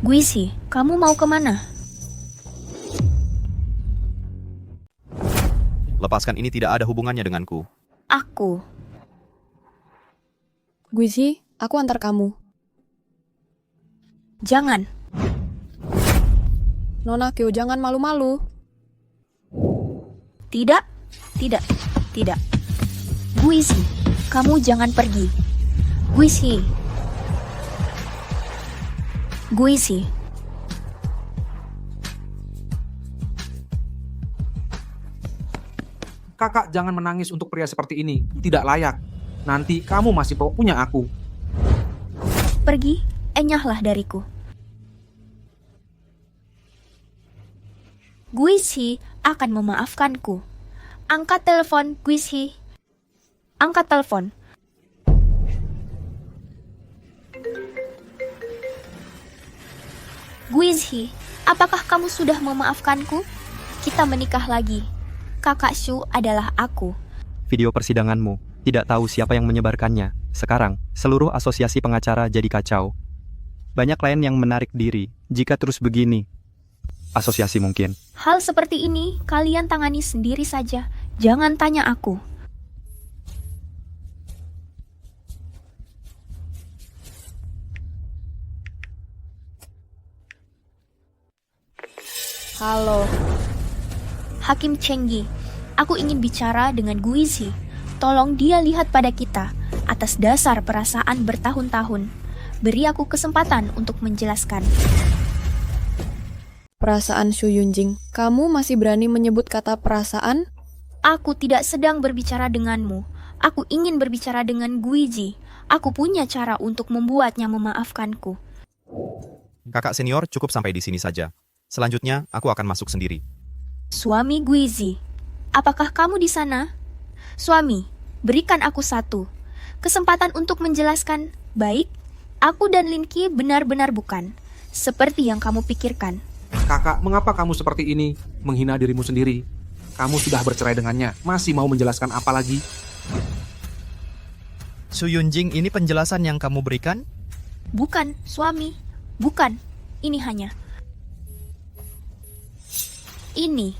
Guizi, kamu mau kemana? Lepaskan, ini tidak ada hubungannya denganku. Aku. Guizi, aku antar kamu. Jangan. Nona Kyo, jangan malu-malu. Tidak. Tidak. Tidak. Guizi, kamu jangan pergi. Guizi. Guizi. Kakak jangan menangis untuk pria seperti ini. Tidak layak. Nanti kamu masih punya aku. Pergi, enyahlah dariku. Guizi akan memaafkanku. Angkat telepon, Guizi. Angkat telepon. Guizi, apakah kamu sudah memaafkanku? Kita menikah lagi. Kakak Shu adalah aku. Video persidanganmu, tidak tahu siapa yang menyebarkannya. Sekarang, seluruh asosiasi pengacara jadi kacau. Banyak klien yang menarik diri. Jika terus begini, asosiasi mungkin. Hal seperti ini kalian tangani sendiri saja. Jangan tanya aku. Halo. Hakim Chenggi, aku ingin bicara dengan Guizi. Tolong dia lihat pada kita. Atas dasar perasaan bertahun-tahun. Beri aku kesempatan untuk menjelaskan. Perasaan Shu Yunjing, kamu masih berani menyebut kata perasaan? Aku tidak sedang berbicara denganmu. Aku ingin berbicara dengan Guizi. Aku punya cara untuk membuatnya memaafkanku. Kakak senior, cukup sampai di sini saja. Selanjutnya, aku akan masuk sendiri. Suami Guizi, apakah kamu di sana? Suami, berikan aku satu kesempatan untuk menjelaskan. Baik, aku dan Linki benar-benar bukan seperti yang kamu pikirkan. Kakak, mengapa kamu seperti ini? Menghina dirimu sendiri. Kamu sudah bercerai dengannya. Masih mau menjelaskan apa lagi? Su Yunjing, ini penjelasan yang kamu berikan? Bukan, suami. Bukan. Ini hanya. Ini.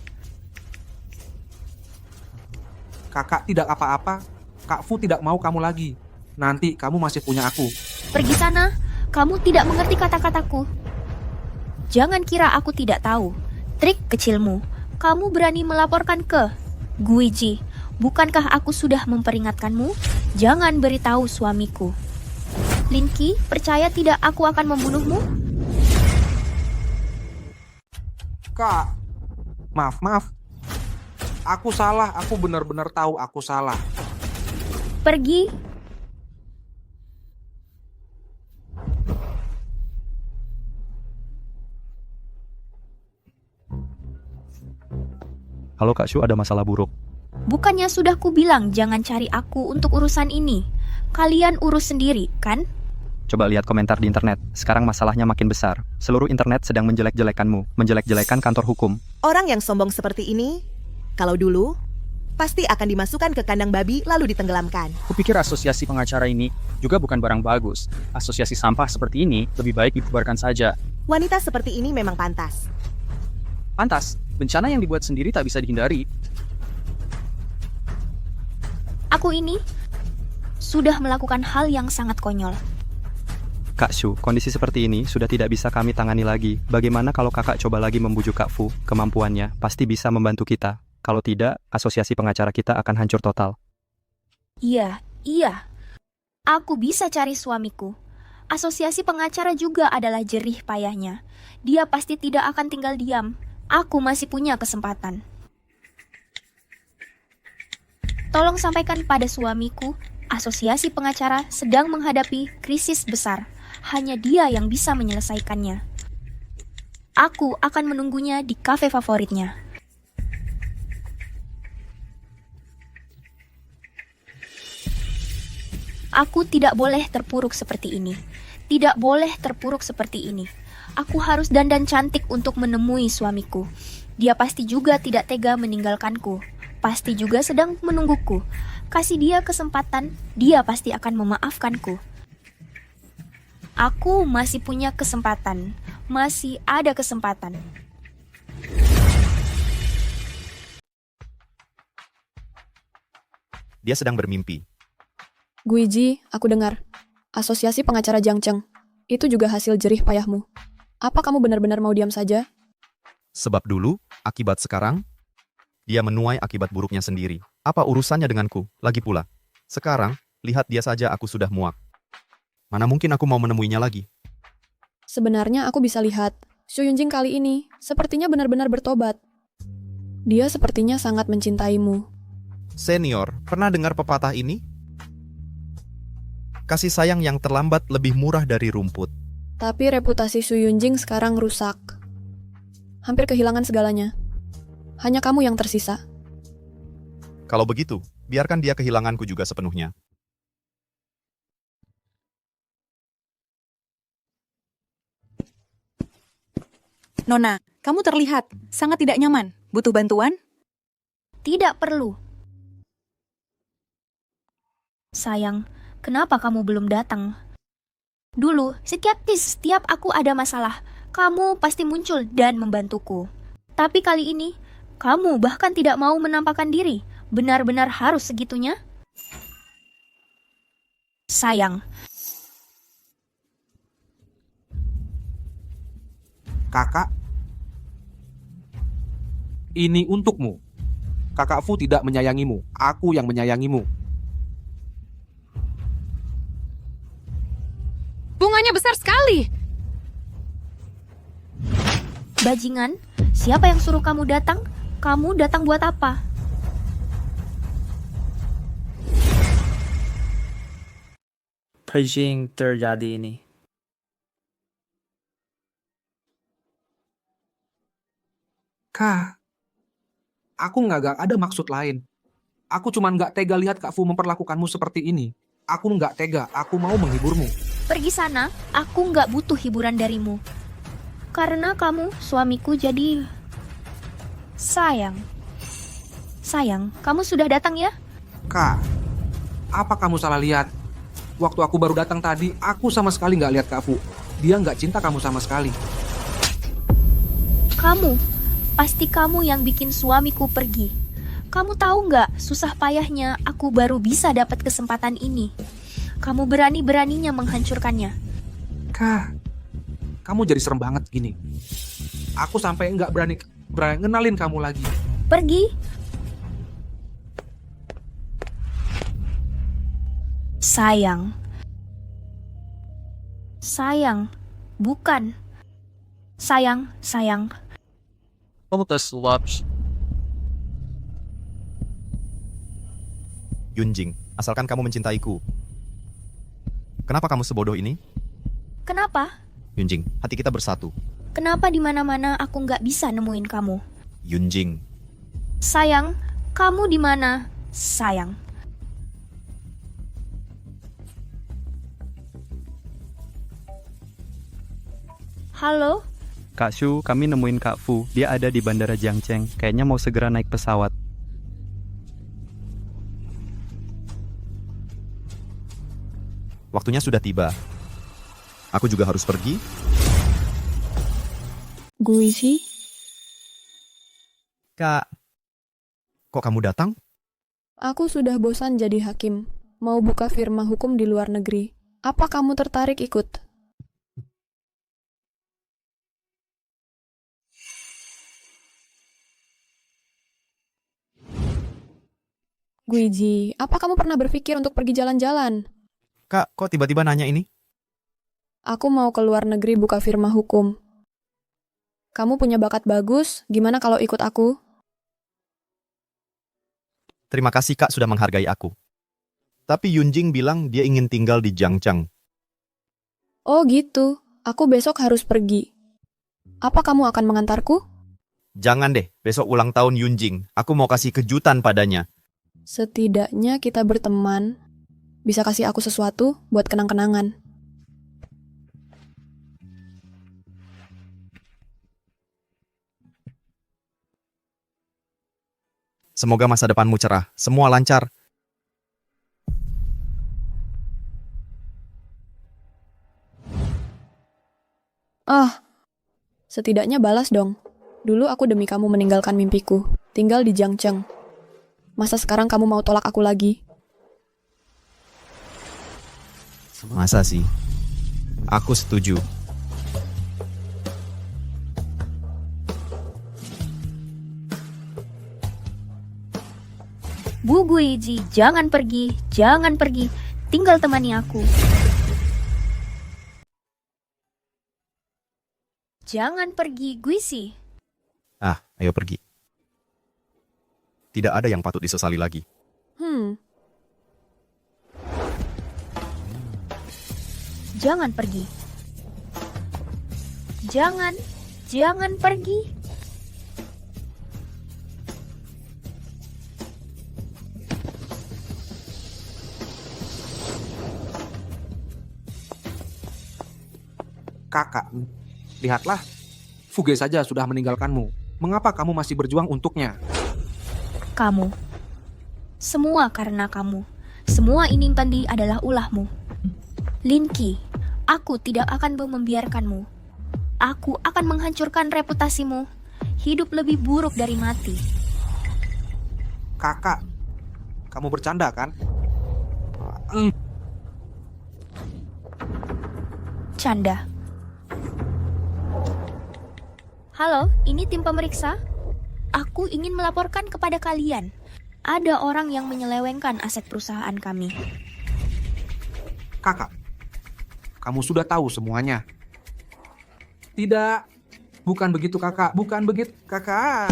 Kakak tidak apa-apa. Kak Fu tidak mau kamu lagi. Nanti kamu masih punya aku. Pergi sana. Kamu tidak mengerti kata-kataku. Jangan kira aku tidak tahu. Trik kecilmu. Kamu berani melaporkan ke Guizi. Bukankah aku sudah memperingatkanmu? Jangan beritahu suamiku. Linki, percaya tidak aku akan membunuhmu? Kak, maaf. Aku salah, aku benar-benar tahu aku salah. Pergi. Halo Kak Shu, ada masalah buruk. Bukannya sudah kubilang jangan cari aku untuk urusan ini. Kalian urus sendiri, kan? Coba lihat komentar di internet. Sekarang masalahnya makin besar. Seluruh internet sedang menjelek-jelekanmu, menjelek-jelekan kantor hukum. Orang yang sombong seperti ini, kalau dulu, pasti akan dimasukkan ke kandang babi lalu ditenggelamkan. Kupikir asosiasi pengacara ini juga bukan barang bagus. Asosiasi sampah seperti ini lebih baik dibubarkan saja. Wanita seperti ini memang pantas. Pantas, bencana yang dibuat sendiri tak bisa dihindari. Aku ini sudah melakukan hal yang sangat konyol. Kak Shu, kondisi seperti ini sudah tidak bisa kami tangani lagi. Bagaimana kalau kakak coba lagi membujuk Kak Fu? Kemampuannya pasti bisa membantu kita. Kalau tidak, asosiasi pengacara kita akan hancur total. Iya. Aku bisa cari suamiku. Asosiasi pengacara juga adalah jerih payahnya. Dia pasti tidak akan tinggal diam. Aku masih punya kesempatan. Tolong sampaikan pada suamiku, asosiasi pengacara sedang menghadapi krisis besar. Hanya dia yang bisa menyelesaikannya. Aku akan menunggunya di kafe favoritnya. Aku tidak boleh terpuruk seperti ini. Tidak boleh terpuruk seperti ini. Aku harus dandan cantik untuk menemui suamiku. Dia pasti juga tidak tega meninggalkanku. Pasti juga sedang menungguku. Kasih dia kesempatan, dia pasti akan memaafkanku. Aku masih punya kesempatan. Masih ada kesempatan. Dia sedang bermimpi. Guiji, aku dengar. Asosiasi pengacara Jiang Cheng. Itu juga hasil jerih payahmu. Apa kamu benar-benar mau diam saja? Sebab dulu, akibat sekarang, dia menuai akibat buruknya sendiri. Apa urusannya denganku? Lagi pula. Sekarang, lihat dia saja aku sudah muak. Mana mungkin aku mau menemuinya lagi? Sebenarnya aku bisa lihat, Xu Yunjing kali ini sepertinya benar-benar bertobat. Dia sepertinya sangat mencintaimu. Senior, pernah dengar pepatah ini? Kasih sayang yang terlambat lebih murah dari rumput. Tapi reputasi Xu Yunjing sekarang rusak. Hampir kehilangan segalanya. Hanya kamu yang tersisa. Kalau begitu, biarkan dia kehilanganku juga sepenuhnya. Nona, kamu terlihat sangat tidak nyaman. Butuh bantuan? Tidak perlu. Sayang, kenapa kamu belum datang? Dulu, setiap aku ada masalah, kamu pasti muncul dan membantuku. Tapi kali ini, kamu bahkan tidak mau menampakkan diri. Benar-benar harus segitunya? Sayang. Kakak, ini untukmu. Kakak Fu tidak menyayangimu, aku yang menyayangimu. Bunganya besar sekali. Bajingan, siapa yang suruh kamu datang? Kamu datang buat apa? Paging terjadi ini. Kak, aku nggak ada maksud lain. Aku cuman nggak tega lihat Kak Fu memperlakukanmu seperti ini. Aku nggak tega, aku mau menghiburmu. Pergi sana, aku nggak butuh hiburan darimu. Karena kamu suamiku jadi... Sayang, kamu sudah datang ya? Kak, apa kamu salah lihat? Waktu aku baru datang tadi, aku sama sekali nggak lihat Kak Fu. Dia nggak cinta kamu sama sekali. Pasti kamu yang bikin suamiku pergi. Kamu tahu nggak, susah payahnya aku baru bisa dapat kesempatan ini. Kamu berani-beraninya menghancurkannya. Kak, kamu jadi serem banget gini. Aku sampai nggak berani ngenalin kamu lagi. Pergi. Sayang, bukan. Sayang. Yunjing, asalkan kamu mencintaiku. Kenapa kamu sebodoh ini? Kenapa? Yunjing, hati kita bersatu. Kenapa di mana-mana aku nggak bisa nemuin kamu? Yunjing. Sayang, kamu di mana? Sayang. Halo? Kak Shu, kami nemuin Kak Fu. Dia ada di Bandara Jiangcheng. Kayaknya mau segera naik pesawat. Waktunya sudah tiba. Aku juga harus pergi. Guiji? Kak, kok kamu datang? Aku sudah bosan jadi hakim. Mau buka firma hukum di luar negeri. Apa kamu tertarik ikut? Guiji, apa kamu pernah berpikir untuk pergi jalan-jalan? Kak, kok tiba-tiba nanya ini? Aku mau ke luar negeri buka firma hukum. Kamu punya bakat bagus, gimana kalau ikut aku? Terima kasih Kak sudah menghargai aku. Tapi Yunjing bilang dia ingin tinggal di Jiangcheng. Oh gitu, aku besok harus pergi. Apa kamu akan mengantarku? Jangan deh, besok ulang tahun Yunjing. Aku mau kasih kejutan padanya. Setidaknya kita berteman. Bisa kasih aku sesuatu buat kenang-kenangan. Semoga masa depanmu cerah. Semua lancar. Setidaknya balas dong. Dulu aku demi kamu meninggalkan mimpiku. Tinggal di Jiangcheng. Masa sekarang kamu mau tolak aku lagi? Masa sih? Aku setuju. Bu Guiji, jangan pergi, jangan pergi. Tinggal temani aku. Jangan pergi, Guisi. Ah, ayo pergi. Tidak ada yang patut disesali lagi. Jangan pergi. Jangan pergi. Kakak, lihatlah. Fuge saja sudah meninggalkanmu. Mengapa kamu masih berjuang untuknya? Kamu. Semua karena kamu. Semua ini tadi adalah ulahmu. Linki, aku tidak akan membiarkanmu. Aku akan menghancurkan reputasimu. Hidup lebih buruk dari mati. Kakak, kamu bercanda kan? Canda. Halo, ini tim pemeriksa. Aku ingin melaporkan kepada kalian. Ada orang yang menyelewengkan aset perusahaan kami. Kakak, kamu sudah tahu semuanya. Tidak, bukan begitu kakak, bukan begitu kakak.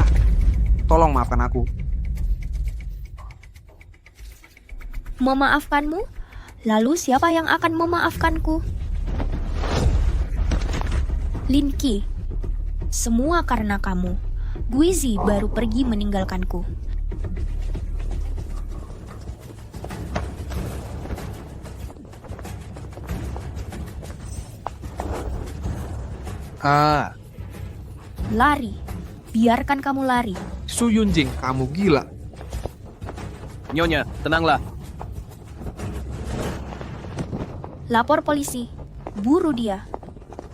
Tolong maafkan aku. Memaafkanmu? Lalu siapa yang akan memaafkanku? Linki, semua karena kamu. Guizi baru pergi meninggalkanku. Lari. Biarkan kamu lari. Su Yunjing, kamu gila. Nyonya, tenanglah. Lapor polisi. Buru dia.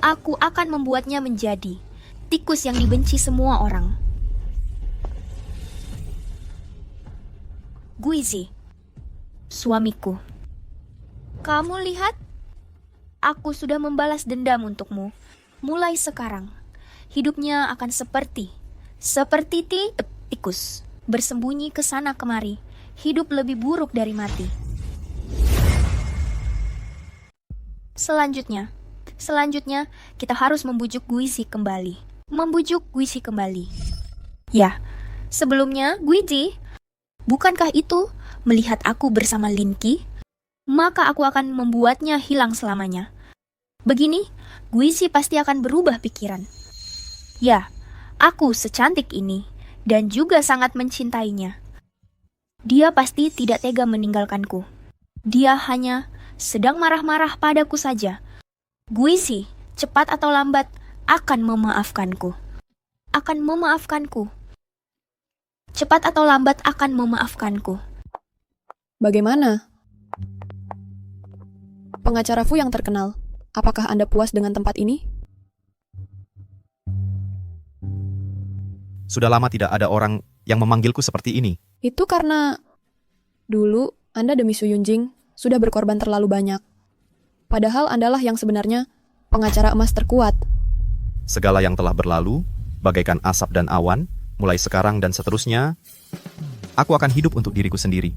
Aku akan membuatnya menjadi tikus yang dibenci semua orang. Guizi, suamiku. Kamu lihat? Aku sudah membalas dendam untukmu. Mulai sekarang, hidupnya akan seperti tikus. Bersembunyi ke sana kemari. Hidup lebih buruk dari mati. Selanjutnya, kita harus membujuk Guizi kembali. Ya, sebelumnya, Guizi, bukankah itu melihat aku bersama Linki? Maka aku akan membuatnya hilang selamanya. Begini, Guizi pasti akan berubah pikiran. Ya, aku secantik ini dan juga sangat mencintainya. Dia pasti tidak tega meninggalkanku. Dia hanya sedang marah-marah padaku saja. Guizi, cepat atau lambat, akan memaafkanku. Cepat atau lambat akan memaafkanku. Bagaimana? Pengacara Fu yang terkenal, apakah Anda puas dengan tempat ini? Sudah lama tidak ada orang yang memanggilku seperti ini. Itu karena dulu Anda demi Su Yunjing sudah berkorban terlalu banyak. Padahal Andalah yang sebenarnya pengacara emas terkuat. Segala yang telah berlalu, bagaikan asap dan awan, mulai sekarang dan seterusnya, aku akan hidup untuk diriku sendiri.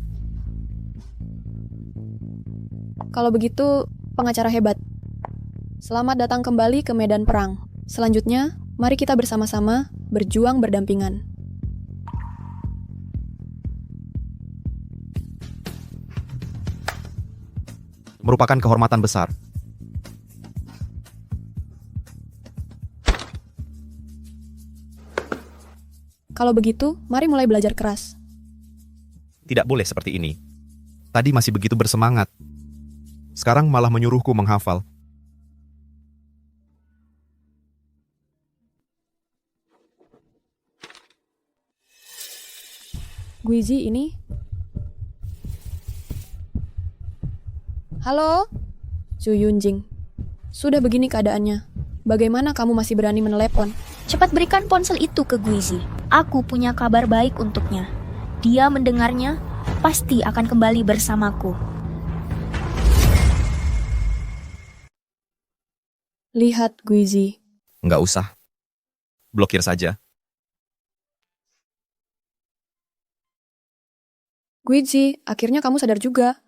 Kalau begitu, pengacara hebat. Selamat datang kembali ke medan perang. Selanjutnya, mari kita bersama-sama berjuang berdampingan. Merupakan kehormatan besar. Kalau begitu, mari mulai belajar keras. Tidak boleh seperti ini. Tadi masih begitu bersemangat. Sekarang malah menyuruhku menghafal. Guizi ini... Halo? Su Yunjing. Sudah begini keadaannya. Bagaimana kamu masih berani menelepon? Cepat berikan ponsel itu ke Guizi. Aku punya kabar baik untuknya. Dia mendengarnya, pasti akan kembali bersamaku. Lihat, Guizi. Nggak usah. Blokir saja. Guizi, akhirnya kamu sadar juga.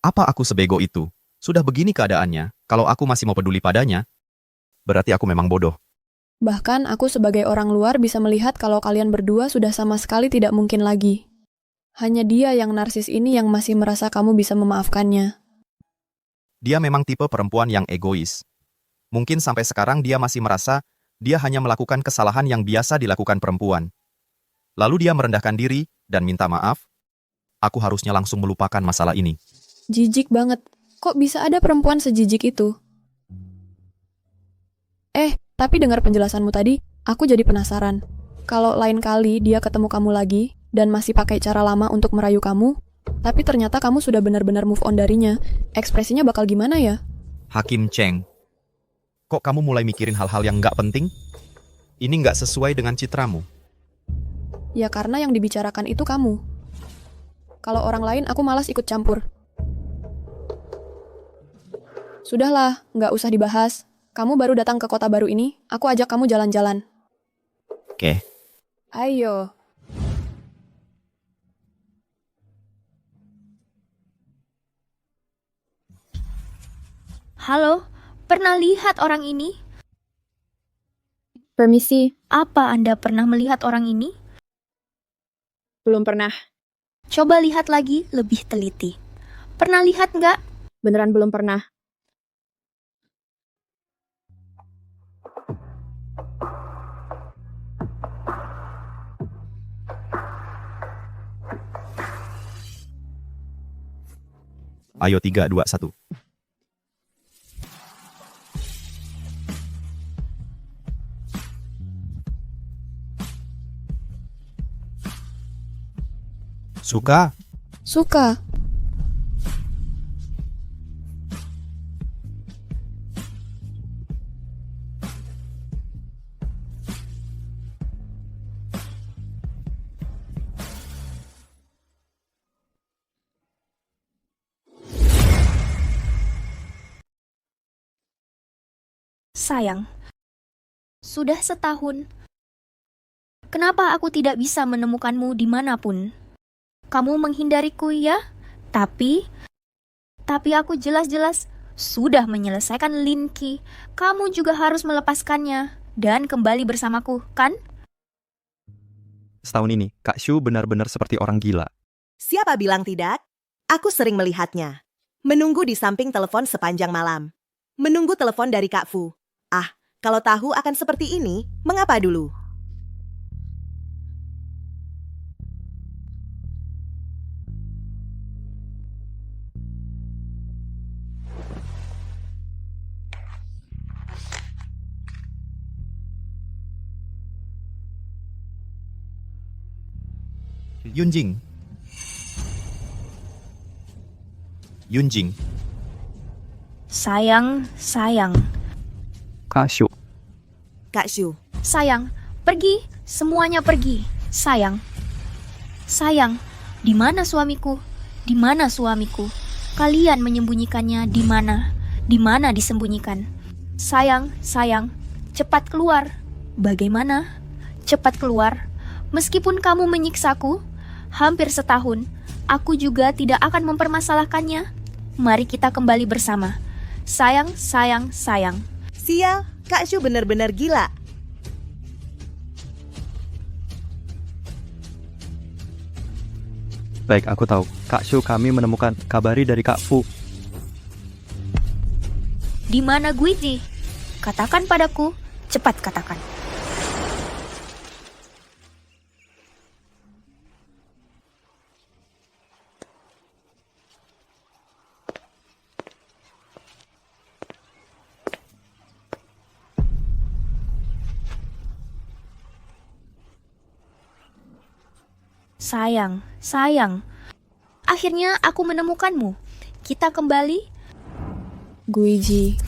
Apa aku sebego itu? Sudah begini keadaannya, kalau aku masih mau peduli padanya, berarti aku memang bodoh. Bahkan aku sebagai orang luar bisa melihat kalau kalian berdua sudah sama sekali tidak mungkin lagi. Hanya dia yang narsis ini yang masih merasa kamu bisa memaafkannya. Dia memang tipe perempuan yang egois. Mungkin sampai sekarang dia masih merasa dia hanya melakukan kesalahan yang biasa dilakukan perempuan. Lalu dia merendahkan diri dan minta maaf. Aku harusnya langsung melupakan masalah ini. Jijik banget. Kok bisa ada perempuan sejijik itu? Tapi dengar penjelasanmu tadi, aku jadi penasaran. Kalau lain kali dia ketemu kamu lagi, dan masih pakai cara lama untuk merayu kamu, tapi ternyata kamu sudah benar-benar move on darinya, ekspresinya bakal gimana ya? Hakim Cheng, kok kamu mulai mikirin hal-hal yang nggak penting? Ini nggak sesuai dengan citramu. Ya karena yang dibicarakan itu kamu. Kalau orang lain aku malas ikut campur. Sudahlah, nggak usah dibahas. Kamu baru datang ke kota baru ini, aku ajak kamu jalan-jalan. Oke. Ayo. Halo, pernah lihat orang ini? Permisi, Apa Anda pernah melihat orang ini? belum pernah. Coba lihat lagi lebih teliti. Pernah lihat nggak? Beneran belum pernah. Ayo 3, 2, 1. Suka? Suka. Sayang, sudah setahun. Kenapa aku tidak bisa menemukanmu dimanapun? Kamu menghindariku ya? Tapi aku jelas-jelas sudah menyelesaikan Linky. Kamu juga harus melepaskannya dan kembali bersamaku, kan? Setahun ini, Kak Shu benar-benar seperti orang gila. Siapa bilang tidak? Aku sering melihatnya. Menunggu di samping telepon sepanjang malam. Menunggu telepon dari Kak Fu. Kalau tahu akan seperti ini, mengapa dulu? Yunjing. Sayang. Kak Shu. Kak Shu. Sayang, pergi. Semuanya pergi. Sayang, di mana suamiku? Di mana suamiku? Kalian menyembunyikannya di mana? Di mana disembunyikan? Sayang, cepat keluar. Bagaimana? Cepat keluar. Meskipun kamu menyiksaku, hampir setahun, aku juga tidak akan mempermasalahkannya. Mari kita kembali bersama. Sayang. Sial, Kak Shu benar-benar gila. Baik, aku tahu. Kak Shu, kami menemukan kabari dari Kak Fu. Di mana Guiji? Katakan padaku, cepat katakan. Sayang. Akhirnya aku menemukanmu. Kita kembali. Guiji.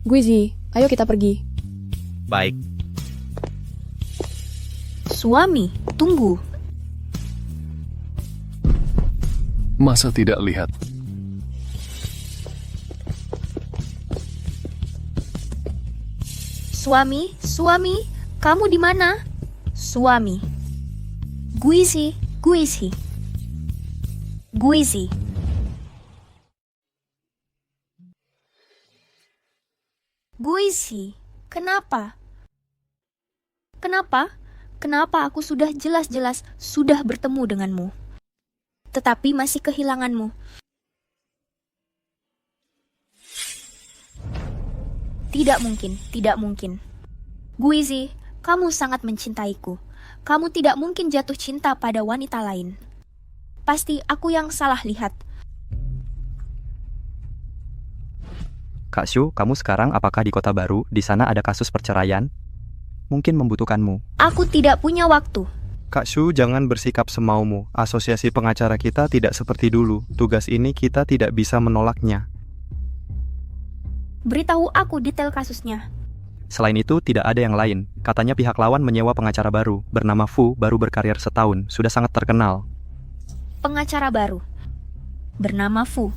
Guizi, ayo kita pergi. Baik. Suami, tunggu. Masa tidak lihat? Suami, kamu di mana? Suami. Guizi. Guizi, kenapa? Kenapa aku sudah jelas-jelas sudah bertemu denganmu, tetapi masih kehilanganmu? Tidak mungkin. Guizi, kamu sangat mencintaiku. Kamu tidak mungkin jatuh cinta pada wanita lain. Pasti aku yang salah lihat. Kak Shu, kamu sekarang apakah di kota baru? Di sana ada kasus perceraian? Mungkin membutuhkanmu. Aku tidak punya waktu. Kak Shu, jangan bersikap semaumu. Asosiasi pengacara kita tidak seperti dulu. Tugas ini kita tidak bisa menolaknya. Beritahu aku detail kasusnya. Selain itu, tidak ada yang lain. Katanya pihak lawan menyewa pengacara baru, bernama Fu, baru berkarir setahun, sudah sangat terkenal. Pengacara baru, bernama Fu,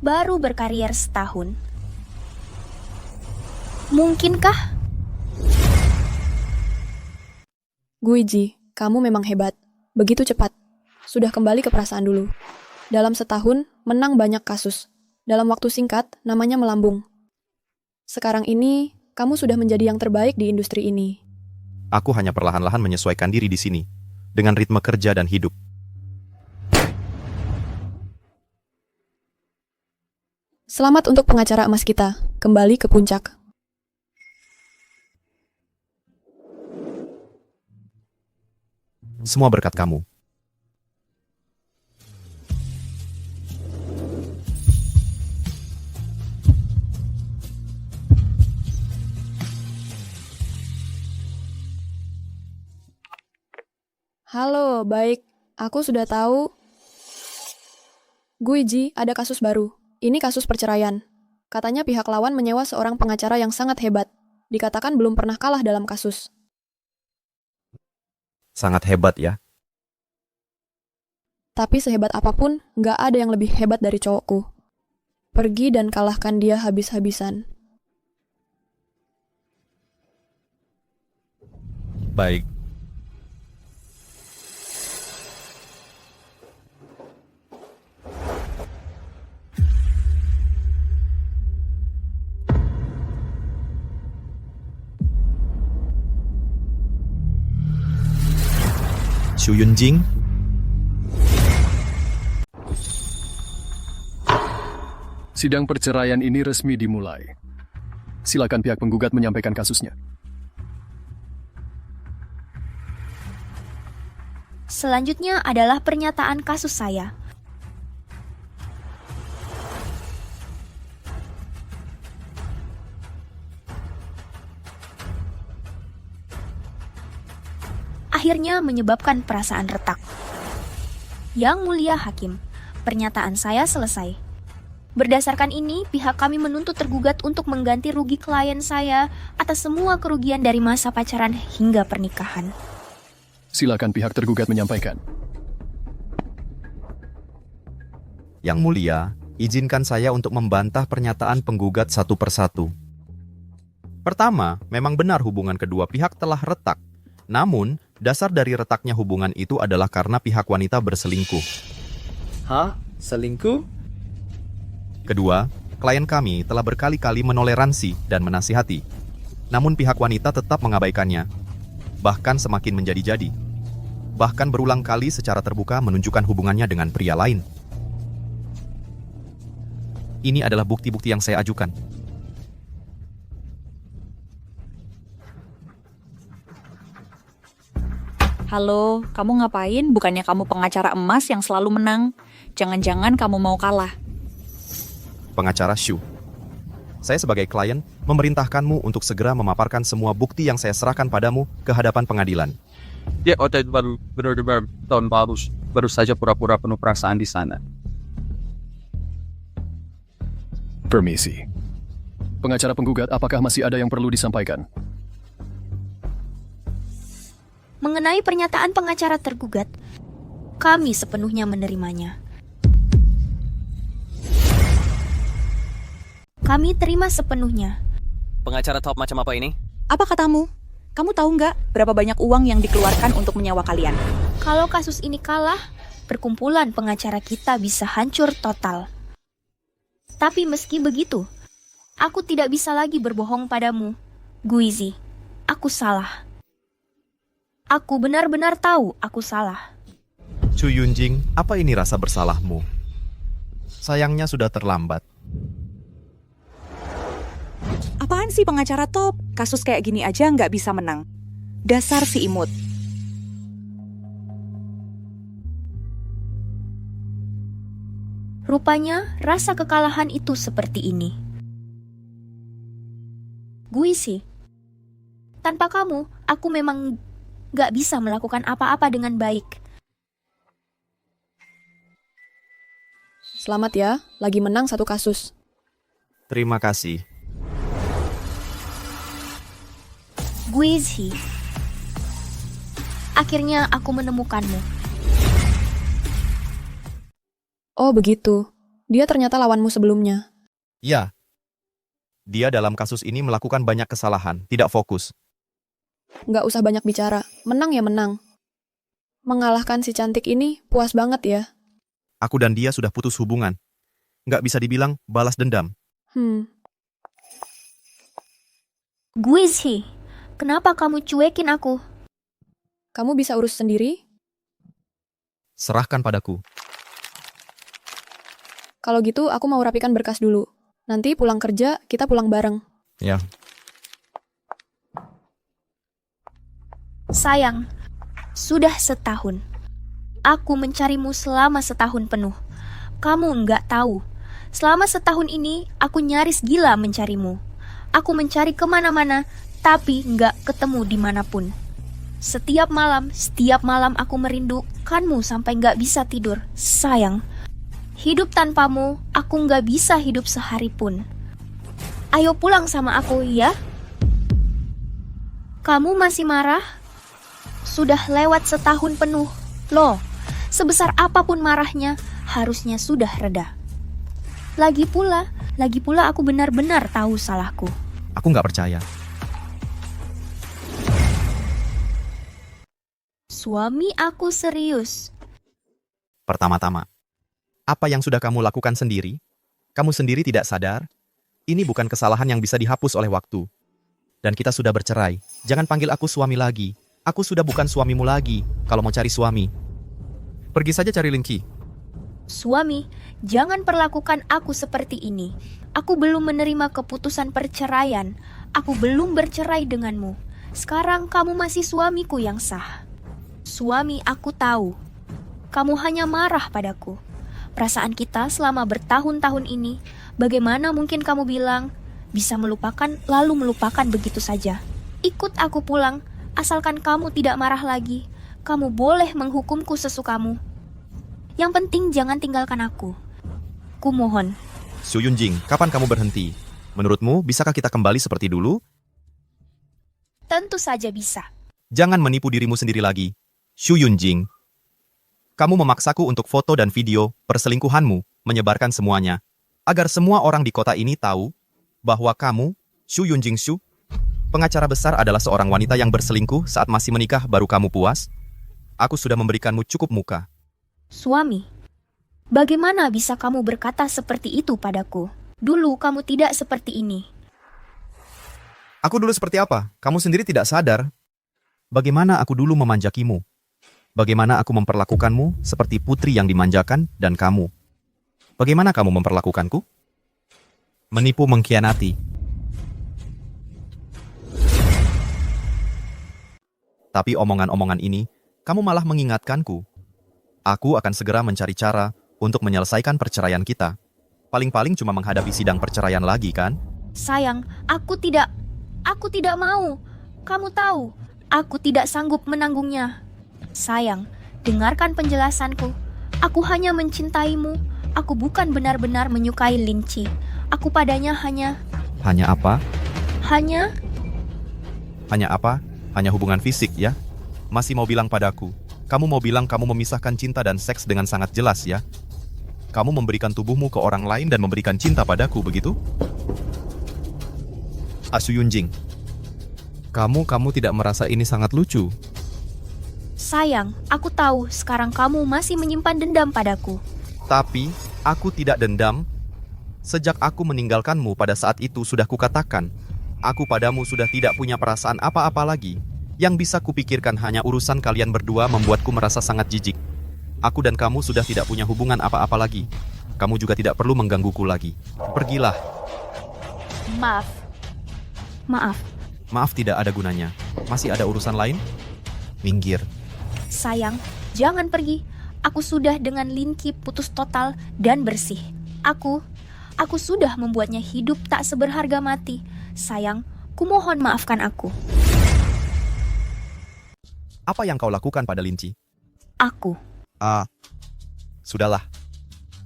baru berkarier setahun. Mungkinkah? Guizi, kamu memang hebat. Begitu cepat. Sudah kembali ke perasaan dulu. Dalam setahun, menang banyak kasus. Dalam waktu singkat, namanya melambung. Sekarang ini, kamu sudah menjadi yang terbaik di industri ini. Aku hanya perlahan-lahan menyesuaikan diri di sini, dengan ritme kerja dan hidup. Selamat untuk pengacara emas kita, kembali ke puncak. Semua berkat kamu. Halo, baik. Aku sudah tahu. Guizi, ada kasus baru. Ini kasus perceraian. Katanya pihak lawan menyewa seorang pengacara yang sangat hebat. Dikatakan belum pernah kalah dalam kasus. Sangat hebat ya. Tapi sehebat apapun, nggak ada yang lebih hebat dari cowokku. Pergi dan kalahkan dia habis-habisan. Baik. Xu Yunjing. Sidang perceraian ini resmi dimulai. Silakan pihak penggugat menyampaikan kasusnya. Selanjutnya adalah pernyataan kasus saya. Akhirnya menyebabkan perasaan retak. Yang mulia hakim, pernyataan saya selesai. Berdasarkan ini, pihak kami menuntut tergugat untuk mengganti rugi klien saya atas semua kerugian dari masa pacaran hingga pernikahan. Silakan pihak tergugat menyampaikan. Yang mulia, izinkan saya untuk membantah pernyataan penggugat satu persatu. Pertama, memang benar hubungan kedua pihak telah retak. Namun, dasar dari retaknya hubungan itu adalah karena pihak wanita berselingkuh. Hah? Selingkuh? Kedua, klien kami telah berkali-kali menoleransi dan menasihati. Namun pihak wanita tetap mengabaikannya. Bahkan semakin menjadi-jadi. Bahkan berulang kali secara terbuka menunjukkan hubungannya dengan pria lain. Ini adalah bukti-bukti yang saya ajukan. Halo, kamu ngapain? Bukannya kamu pengacara emas yang selalu menang? Jangan-jangan kamu mau kalah. Pengacara Xu. Saya sebagai klien memerintahkanmu untuk segera memaparkan semua bukti yang saya serahkan padamu ke hadapan pengadilan. Ya, Otet baru benar-benar tahun baru saja pura-pura penuh perasaan di sana. Permisi. Pengacara penggugat, apakah masih ada yang perlu disampaikan? Mengenai pernyataan pengacara tergugat, kami sepenuhnya menerimanya. Kami terima sepenuhnya. Pengacara top macam apa ini? Apa katamu? Kamu tahu nggak berapa banyak uang yang dikeluarkan untuk menyewa kalian? Kalau kasus ini kalah, perkumpulan pengacara kita bisa hancur total. Tapi meski begitu, aku tidak bisa lagi berbohong padamu, Guizi. Aku salah. Aku benar-benar tahu aku salah. Su Yunjing, apa ini rasa bersalahmu? Sayangnya sudah terlambat. Apaan sih pengacara top? Kasus kayak gini aja nggak bisa menang. Dasar si imut. Rupanya rasa kekalahan itu seperti ini. Guizi, tanpa kamu, aku memang gak bisa melakukan apa-apa dengan baik. Selamat ya, lagi menang satu kasus. Terima kasih. Guizi, akhirnya aku menemukanmu. Oh begitu, dia ternyata lawanmu sebelumnya. Ya. Dia dalam kasus ini melakukan banyak kesalahan, tidak fokus. Nggak usah banyak bicara, menang ya menang. Mengalahkan si cantik ini puas banget ya. Aku dan dia sudah putus hubungan. Nggak bisa dibilang balas dendam. Guizi, kenapa kamu cuekin aku? Kamu bisa urus sendiri? Serahkan padaku. Kalau gitu, aku mau rapikan berkas dulu. Nanti pulang kerja, kita pulang bareng. Ya. Sayang, sudah setahun. Aku mencarimu selama setahun penuh. Kamu nggak tahu. Selama setahun ini, aku nyaris gila mencarimu. Aku mencari kemana-mana, tapi nggak ketemu dimanapun. Setiap malam aku merindukanmu sampai nggak bisa tidur. Sayang, hidup tanpamu, aku nggak bisa hidup sehari pun. Ayo pulang sama aku, ya? Kamu masih marah? Sudah lewat setahun penuh. Loh, sebesar apapun marahnya, harusnya sudah reda. Lagi pula aku benar-benar tahu salahku. Aku nggak percaya. Suami aku serius. Pertama-tama, apa yang sudah kamu lakukan sendiri? Kamu sendiri tidak sadar? Ini bukan kesalahan yang bisa dihapus oleh waktu. Dan kita sudah bercerai. Jangan panggil aku suami lagi. Aku sudah bukan suamimu lagi. Kalau mau cari suami, pergi saja cari Linky. Suami, jangan perlakukan aku seperti ini. Aku belum menerima keputusan perceraian. Aku belum bercerai denganmu. Sekarang kamu masih suamiku yang sah. Suami, aku tahu. Kamu hanya marah padaku. Perasaan kita selama bertahun-tahun ini, bagaimana mungkin kamu bilang bisa melupakan lalu melupakan begitu saja? Ikut aku pulang, asalkan kamu tidak marah lagi. Kamu boleh menghukumku sesukamu. Yang penting jangan tinggalkan aku. Kumohon. Su Yunjing, kapan kamu berhenti? Menurutmu, bisakah kita kembali seperti dulu? Tentu saja bisa. Jangan menipu dirimu sendiri lagi. Su Yunjing, kamu memaksaku untuk foto dan video perselingkuhanmu, menyebarkan semuanya, agar semua orang di kota ini tahu bahwa kamu, Su Yunjing Su, pengacara besar adalah seorang wanita yang berselingkuh saat masih menikah baru kamu puas. Aku sudah memberikanmu cukup muka. Suami, bagaimana bisa kamu berkata seperti itu padaku? Dulu kamu tidak seperti ini. Aku dulu seperti apa? Kamu sendiri tidak sadar. Bagaimana aku dulu memanjakimu? Bagaimana aku memperlakukanmu seperti putri yang dimanjakan dan kamu? Bagaimana kamu memperlakukanku? Menipu, mengkhianati. Tapi omongan-omongan ini, kamu malah mengingatkanku. Aku akan segera mencari cara untuk menyelesaikan perceraian kita. Paling-paling cuma menghadapi sidang perceraian lagi, kan? Sayang, aku tidak mau. Kamu tahu, aku tidak sanggup menanggungnya. Sayang, dengarkan penjelasanku. Aku hanya mencintaimu. Aku bukan benar-benar menyukai Linci. Aku padanya hanya... Hanya apa? Hanya Hanya apa? Hanya hubungan fisik ya? Masih mau bilang padaku? Kamu mau bilang kamu memisahkan cinta dan seks dengan sangat jelas ya? Kamu memberikan tubuhmu ke orang lain dan memberikan cinta padaku, begitu? Su Yunjing, kamu tidak merasa ini sangat lucu? sayang, aku tahu sekarang kamu masih menyimpan dendam padaku. Tapi, aku tidak dendam. Sejak aku meninggalkanmu pada saat itu sudah kukatakan, aku padamu sudah tidak punya perasaan apa-apa lagi. Yang bisa kupikirkan hanya urusan kalian berdua membuatku merasa sangat jijik. Aku dan kamu sudah tidak punya hubungan apa-apa lagi. Kamu juga tidak perlu menggangguku lagi. Pergilah. Maaf. Maaf tidak ada gunanya. Masih ada urusan lain? Minggir. Sayang, jangan pergi. Aku sudah dengan Linki putus total dan bersih. Aku sudah membuatnya hidup tak seberharga mati. Sayang, kumohon maafkan aku. Apa yang kau lakukan pada Linci? Aku. Sudahlah.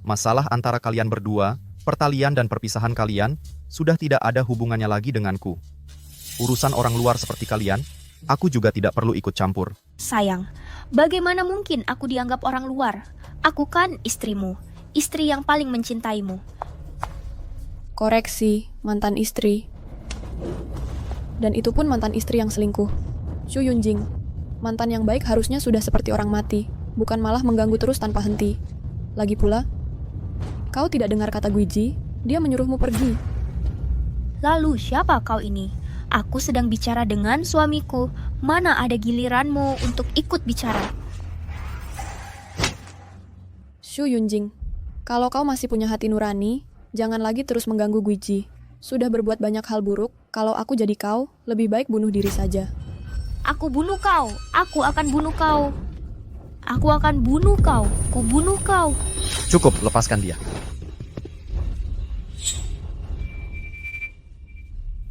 Masalah antara kalian berdua, pertalian dan perpisahan kalian, sudah tidak ada hubungannya lagi denganku. Urusan orang luar seperti kalian, aku juga tidak perlu ikut campur. Sayang, bagaimana mungkin aku dianggap orang luar? Aku kan istrimu, istri yang paling mencintaimu. Koreksi, mantan istri. Dan itu pun mantan istri yang selingkuh. Su Yunjing, mantan yang baik harusnya sudah seperti orang mati, bukan malah mengganggu terus tanpa henti. Lagi pula, kau tidak dengar kata Guiji, dia menyuruhmu pergi. Lalu siapa kau ini? Aku sedang bicara dengan suamiku. Mana ada giliranmu untuk ikut bicara? Su Yunjing, kalau kau masih punya hati nurani, jangan lagi terus mengganggu Guiji. Sudah berbuat banyak hal buruk, kalau aku jadi kau, lebih baik bunuh diri saja. Aku bunuh kau. Aku akan bunuh kau. Aku akan bunuh kau. Ku bunuh kau. Cukup, lepaskan dia.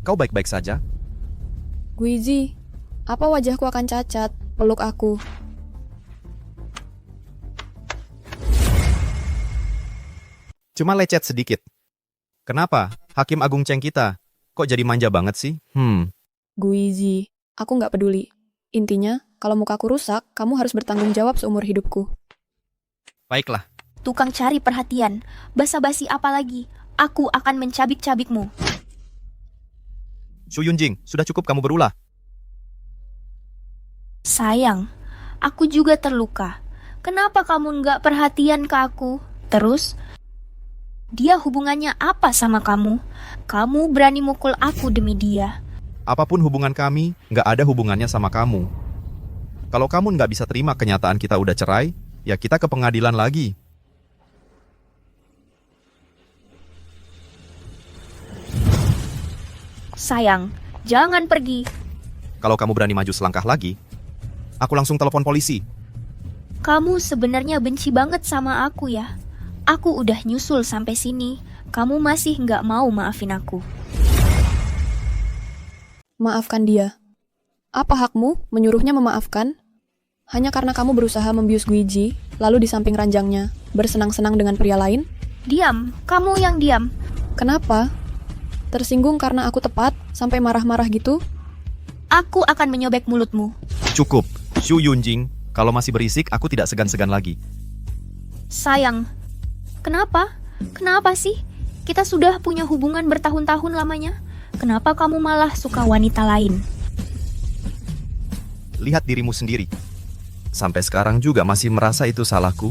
Kau baik-baik saja? Guiji, apa wajahku akan cacat? Peluk aku. Cuma lecet sedikit. Kenapa? Hakim Agung Cheng kita. Kok jadi manja banget sih? Guiji, aku nggak peduli. Intinya, kalau mukaku rusak, kamu harus bertanggung jawab seumur hidupku. Baiklah. Tukang cari perhatian. Basa-basi apa lagi? Aku akan mencabik-cabikmu. Su Yunjing, sudah cukup kamu berulah. Sayang, aku juga terluka. Kenapa kamu nggak perhatian ke aku? Terus, dia hubungannya apa sama kamu? Kamu berani mukul aku demi dia. Apapun hubungan kami, nggak ada hubungannya sama kamu. Kalau kamu nggak bisa terima kenyataan kita udah cerai, ya kita ke pengadilan lagi. Sayang, jangan pergi. Kalau kamu berani maju selangkah lagi, aku langsung telepon polisi. Kamu sebenarnya benci banget sama aku ya. Aku udah nyusul sampai sini. Kamu masih nggak mau maafin aku. Maafkan dia. Apa hakmu menyuruhnya memaafkan? Hanya karena kamu berusaha membius Guiji, lalu di samping ranjangnya, bersenang-senang dengan pria lain? Diam, kamu yang diam. Kenapa? Tersinggung karena aku tepat, sampai marah-marah gitu? Aku akan menyobek mulutmu. Cukup, Su Yunjing. Kalau masih berisik, aku tidak segan-segan lagi. Sayang, kenapa? Kenapa sih? Kita sudah punya hubungan bertahun-tahun lamanya. Kenapa kamu malah suka wanita lain? Lihat dirimu sendiri. Sampai sekarang juga masih merasa itu salahku.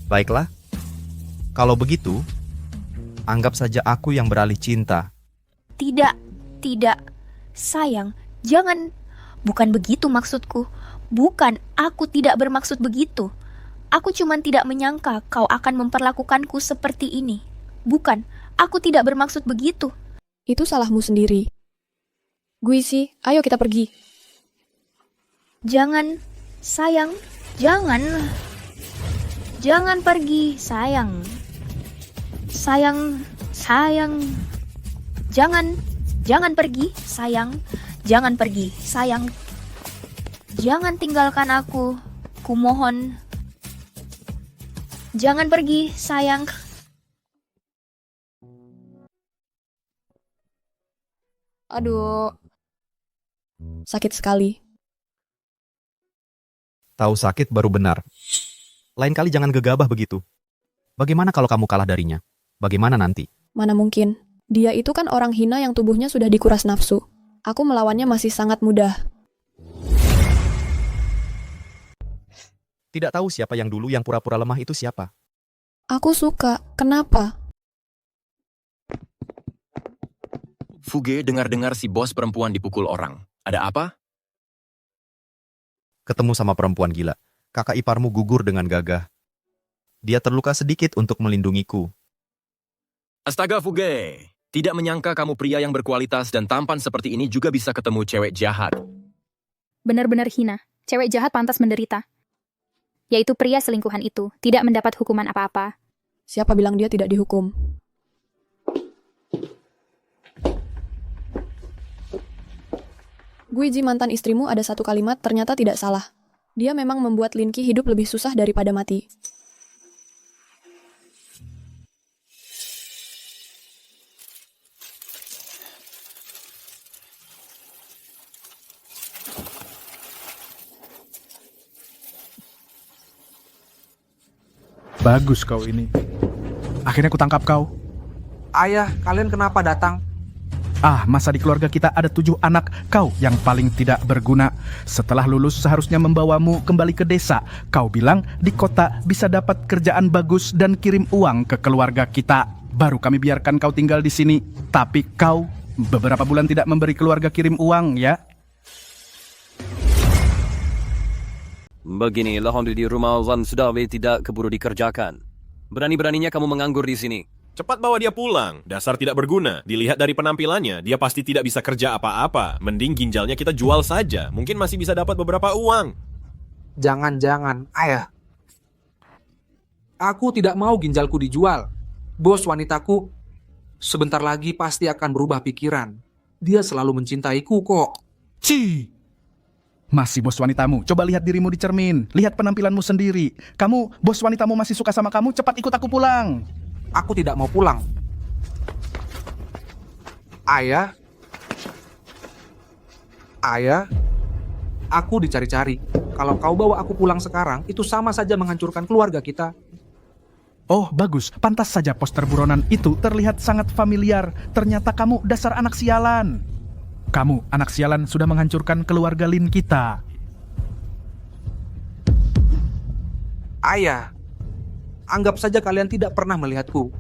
Baiklah. Kalau begitu, anggap saja aku yang beralih cinta. Tidak. Sayang, jangan. Bukan begitu maksudku. Bukan, aku tidak bermaksud begitu. Aku cuma tidak menyangka kau akan memperlakukanku seperti ini. Bukan, aku tidak bermaksud begitu. Itu salahmu sendiri. Guisi, ayo kita pergi. Jangan, sayang, jangan. Jangan pergi, sayang. Sayang. Jangan pergi, sayang. Jangan pergi, sayang. Jangan tinggalkan aku. Kumohon. Jangan pergi, sayang. Aduh. Sakit sekali. Tahu sakit baru benar. Lain kali jangan gegabah begitu. Bagaimana kalau kamu kalah darinya? Bagaimana nanti? Mana mungkin. Dia itu kan orang hina yang tubuhnya sudah dikuras nafsu. Aku melawannya masih sangat mudah. Tidak tahu siapa yang dulu yang pura-pura lemah itu siapa. Aku suka. Kenapa? Fuge dengar-dengar si bos perempuan dipukul orang. Ada apa? Ketemu sama perempuan gila. Kakak iparmu gugur dengan gagah. Dia terluka sedikit untuk melindungiku. Astaga Fuge, tidak menyangka kamu pria yang berkualitas dan tampan seperti ini juga bisa ketemu cewek jahat. Benar-benar hina. Cewek jahat pantas menderita. Yaitu pria selingkuhan itu, tidak mendapat hukuman apa-apa. Siapa bilang dia tidak dihukum? Guiji, mantan istrimu, ada satu kalimat ternyata tidak salah. Dia memang membuat Linki hidup lebih susah daripada mati. Bagus kau ini. Akhirnya kutangkap kau. Ayah, kalian kenapa datang? Masa di keluarga kita ada 7 anak, kau yang paling tidak berguna. Setelah lulus seharusnya membawamu kembali ke desa. Kau bilang di kota bisa dapat kerjaan bagus dan kirim uang ke keluarga kita. Baru kami biarkan kau tinggal di sini. Tapi kau beberapa bulan tidak memberi keluarga kirim uang, ya? Begini, lahan di rumah Zan sudah tidak keburu dikerjakan. Berani-beraninya kamu menganggur di sini. Cepat bawa dia pulang. Dasar tidak berguna. Dilihat dari penampilannya, dia pasti tidak bisa kerja apa-apa. Mending ginjalnya kita jual saja. Mungkin masih bisa dapat beberapa uang. Jangan-jangan, ayah. Aku tidak mau ginjalku dijual. Bos wanitaku sebentar lagi pasti akan berubah pikiran. Dia selalu mencintaiku kok. Ci! Masih bos wanitamu. Coba lihat dirimu di cermin. Lihat penampilanmu sendiri. Kamu, bos wanitamu masih suka sama kamu, cepat ikut aku pulang. Aku tidak mau pulang. Ayah. Ayah. Aku dicari-cari. Kalau kau bawa aku pulang sekarang, itu sama saja menghancurkan keluarga kita. Oh, bagus. Pantas saja poster buronan itu terlihat sangat familiar. Ternyata kamu dasar anak sialan. Kamu, anak sialan, sudah menghancurkan keluarga Lin kita. Ayah, anggap saja kalian tidak pernah melihatku.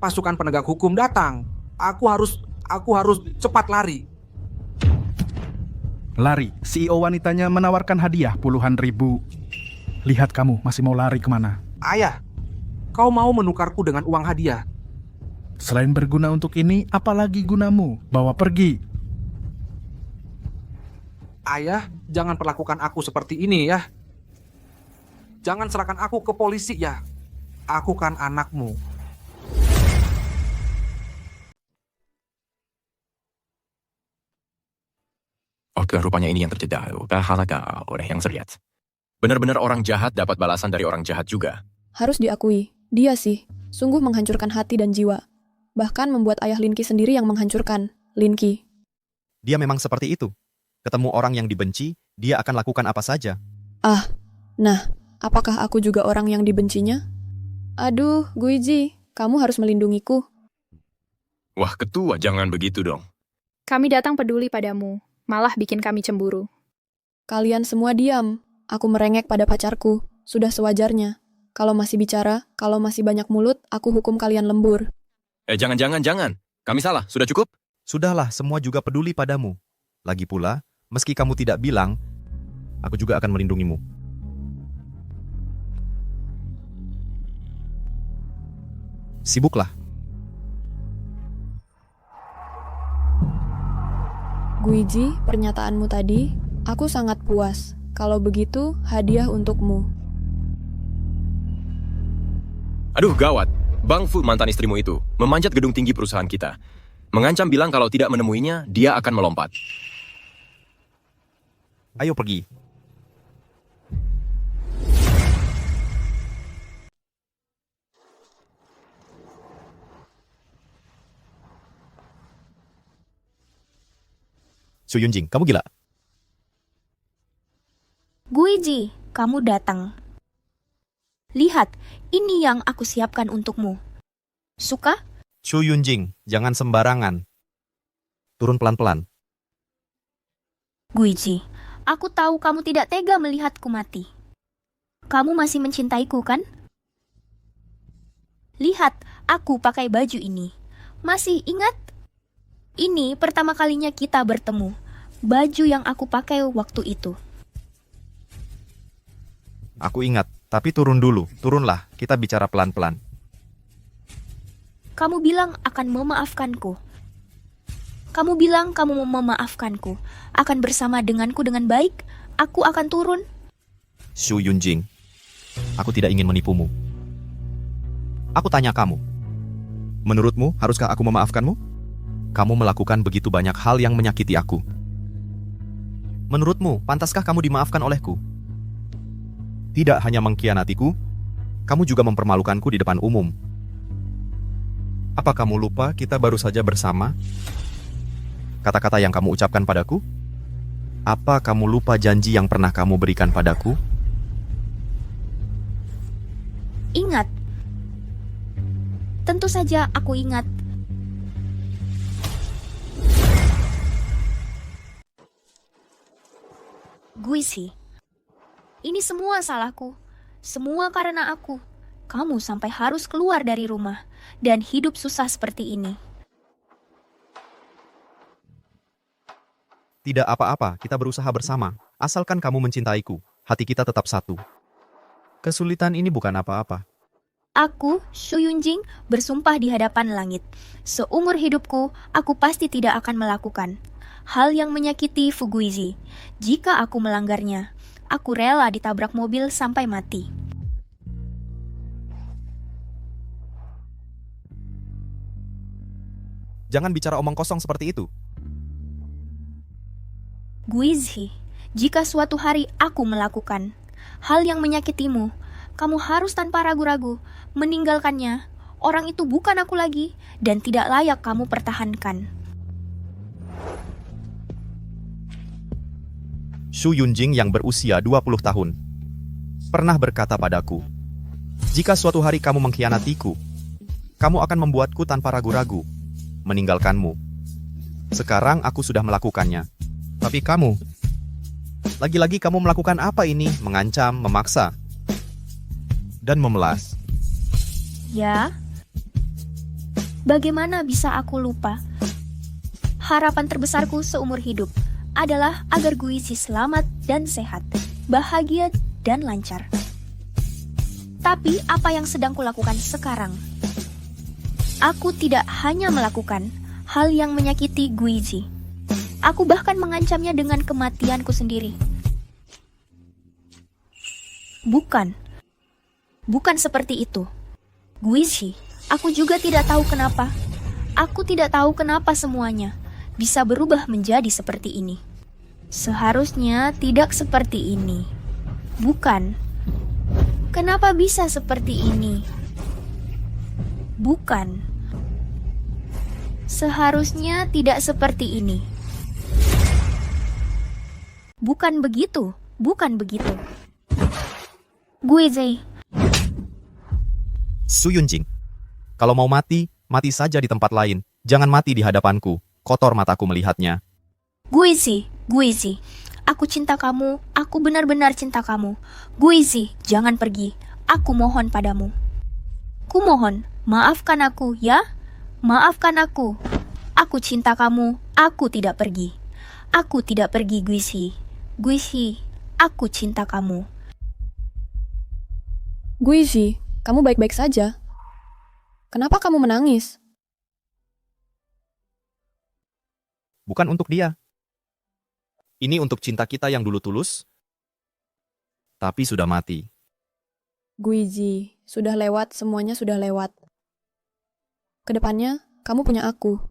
Pasukan penegak hukum datang. Aku harus cepat lari. Lari, CEO wanitanya menawarkan hadiah puluhan ribu. Lihat kamu masih mau lari kemana? Ayah, kau mau menukarku dengan uang hadiah? Selain berguna untuk ini, apalagi gunamu? Bawa pergi. Ayah, jangan perlakukan aku seperti ini ya. Jangan serahkan aku ke polisi ya. Aku kan anakmu. Oke, rupanya ini yang terjadi. Halaga oleh yang terlihat. Benar-benar orang jahat dapat balasan dari orang jahat juga. Harus diakui, dia sih sungguh menghancurkan hati dan jiwa. Bahkan membuat ayah Linki sendiri yang menghancurkan Linki. Dia memang seperti itu. Ketemu orang yang dibenci, dia akan lakukan apa saja. Nah, apakah aku juga orang yang dibencinya? Aduh, Guiji, kamu harus melindungiku. Wah, ketua, jangan begitu dong. Kami datang peduli padamu, malah bikin kami cemburu. Kalian semua diam. Aku merengek pada pacarku. Sudah sewajarnya. Kalau masih bicara, kalau masih banyak mulut, aku hukum kalian lembur. Jangan. Kami salah, sudah cukup? Sudahlah, semua juga peduli padamu. Lagi pula, meski kamu tidak bilang, aku juga akan melindungimu. Sibuklah. Guiji, pernyataanmu tadi, aku sangat puas. Kalau begitu, hadiah untukmu. Aduh, gawat. Bang Fu, mantan istrimu itu, memanjat gedung tinggi perusahaan kita. Mengancam bilang kalau tidak menemuinya, dia akan melompat. Ayo pergi. Su Yunjing, kamu gila. Guiji, kamu datang. Lihat, ini yang aku siapkan untukmu. Suka? Su Yunjing, jangan sembarangan. Turun pelan-pelan. Guiji, aku tahu kamu tidak tega melihatku mati. Kamu masih mencintaiku, kan? Lihat, aku pakai baju ini. Masih ingat? Ini pertama kalinya kita bertemu. Baju yang aku pakai waktu itu. Aku ingat, tapi turun dulu. Turunlah, kita bicara pelan-pelan. Kamu bilang akan memaafkanku. Kamu bilang kamu mau memaafkanku. Akan bersama denganku dengan baik. Aku akan turun. Su Yunjing, aku tidak ingin menipumu. Aku tanya kamu. Menurutmu, haruskah aku memaafkanmu? Kamu melakukan begitu banyak hal yang menyakiti aku. Menurutmu, pantaskah kamu dimaafkan olehku? Tidak hanya mengkhianatiku, kamu juga mempermalukanku di depan umum. Apa kamu lupa kita baru saja bersama? Kata-kata yang kamu ucapkan padaku? Apa kamu lupa janji yang pernah kamu berikan padaku? Ingat. Tentu saja aku ingat. Guisi, ini semua salahku. Semua karena aku. Kamu sampai harus keluar dari rumah dan hidup susah seperti ini. Tidak apa-apa, kita berusaha bersama. Asalkan kamu mencintaiku, hati kita tetap satu. Kesulitan ini bukan apa-apa. Aku, Su Yunjing, bersumpah di hadapan langit. Seumur hidupku, aku pasti tidak akan melakukan hal yang menyakiti Fuguizi. Jika aku melanggarnya, aku rela ditabrak mobil sampai mati. Jangan bicara omong kosong seperti itu. Guizhi, jika suatu hari aku melakukan hal yang menyakitimu, kamu harus tanpa ragu-ragu meninggalkannya. Orang itu bukan aku lagi dan tidak layak kamu pertahankan. Su Yunjing yang berusia 20 tahun pernah berkata padaku, jika suatu hari kamu mengkhianatiku, kamu akan membuatku tanpa ragu-ragu meninggalkanmu. Sekarang aku sudah melakukannya. Tapi kamu, lagi-lagi kamu melakukan apa ini? Mengancam, memaksa, dan memelas. Ya, bagaimana bisa aku lupa? Harapan terbesarku seumur hidup adalah agar Guizi selamat dan sehat, bahagia dan lancar. Tapi apa yang sedang kulakukan sekarang? Aku tidak hanya melakukan hal yang menyakiti Guizi. Aku bahkan mengancamnya dengan kematianku sendiri. Bukan seperti itu. Guizi, aku juga tidak tahu kenapa. Aku tidak tahu kenapa semuanya bisa berubah menjadi seperti ini. Seharusnya tidak seperti ini. Bukan. Kenapa bisa seperti ini? Bukan. Seharusnya tidak seperti ini. Bukan begitu. Bukan begitu. Guizi. Su Yunjing, kalau mau mati, mati saja di tempat lain. Jangan mati di hadapanku. Kotor mataku melihatnya. Guizi, aku cinta kamu. Aku benar-benar cinta kamu. Guizi, jangan pergi. Aku mohon padamu. Kumohon, maafkan aku, ya? Maafkan aku. Aku cinta kamu. Aku tidak pergi. Aku tidak pergi, Guizi. Guizi, aku cinta kamu. Guizi, kamu baik-baik saja. Kenapa kamu menangis? Bukan untuk dia. Ini untuk cinta kita yang dulu tulus, tapi sudah mati. Guizi, sudah lewat, semuanya sudah lewat. Kedepannya, kamu punya aku.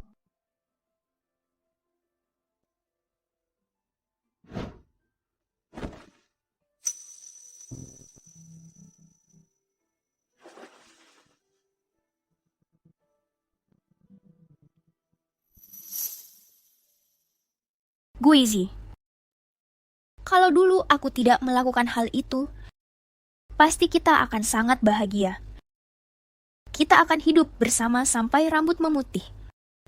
Guizi, kalau dulu aku tidak melakukan hal itu, pasti kita akan sangat bahagia. Kita akan hidup bersama sampai rambut memutih,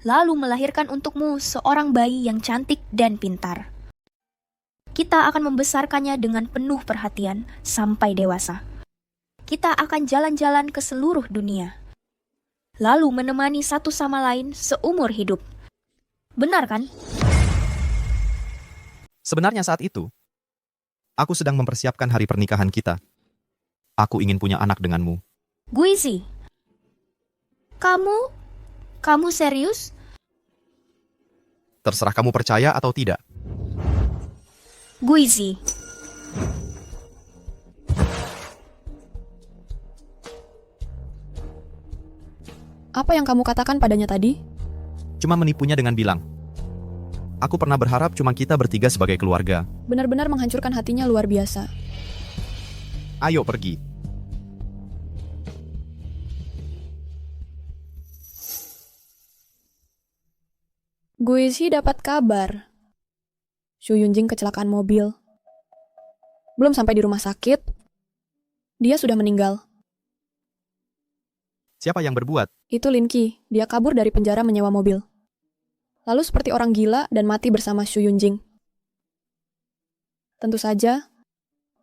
lalu melahirkan untukmu seorang bayi yang cantik dan pintar. Kita akan membesarkannya dengan penuh perhatian sampai dewasa. Kita akan jalan-jalan ke seluruh dunia, lalu menemani satu sama lain seumur hidup. Benar kan? Sebenarnya saat itu, aku sedang mempersiapkan hari pernikahan kita. Aku ingin punya anak denganmu. Guizi, kamu serius? Terserah kamu percaya atau tidak. Guizi, Apa yang kamu katakan padanya tadi? Cuma menipunya dengan bilang, aku pernah berharap cuma kita bertiga sebagai keluarga. Benar-benar menghancurkan hatinya luar biasa. Ayo pergi. Guizi dapat kabar. Shu Yunjing kecelakaan mobil. Belum sampai di rumah sakit, dia sudah meninggal. Siapa yang berbuat? Itu Lin Qi, dia kabur dari penjara menyewa mobil. Lalu seperti orang gila dan mati bersama Shu Yunjing. Tentu saja,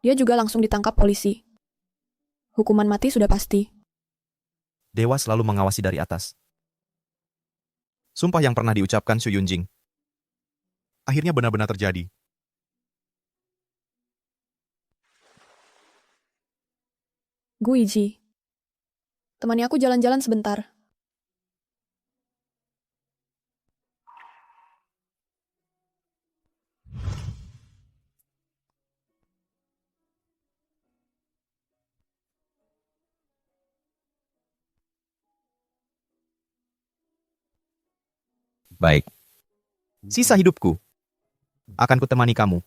dia juga langsung ditangkap polisi. Hukuman mati sudah pasti. Dewa selalu mengawasi dari atas. Sumpah yang pernah diucapkan Shu Yunjing akhirnya benar-benar terjadi. Guiji, temani aku jalan-jalan sebentar. Baik. Sisa hidupku akan kutemani kamu.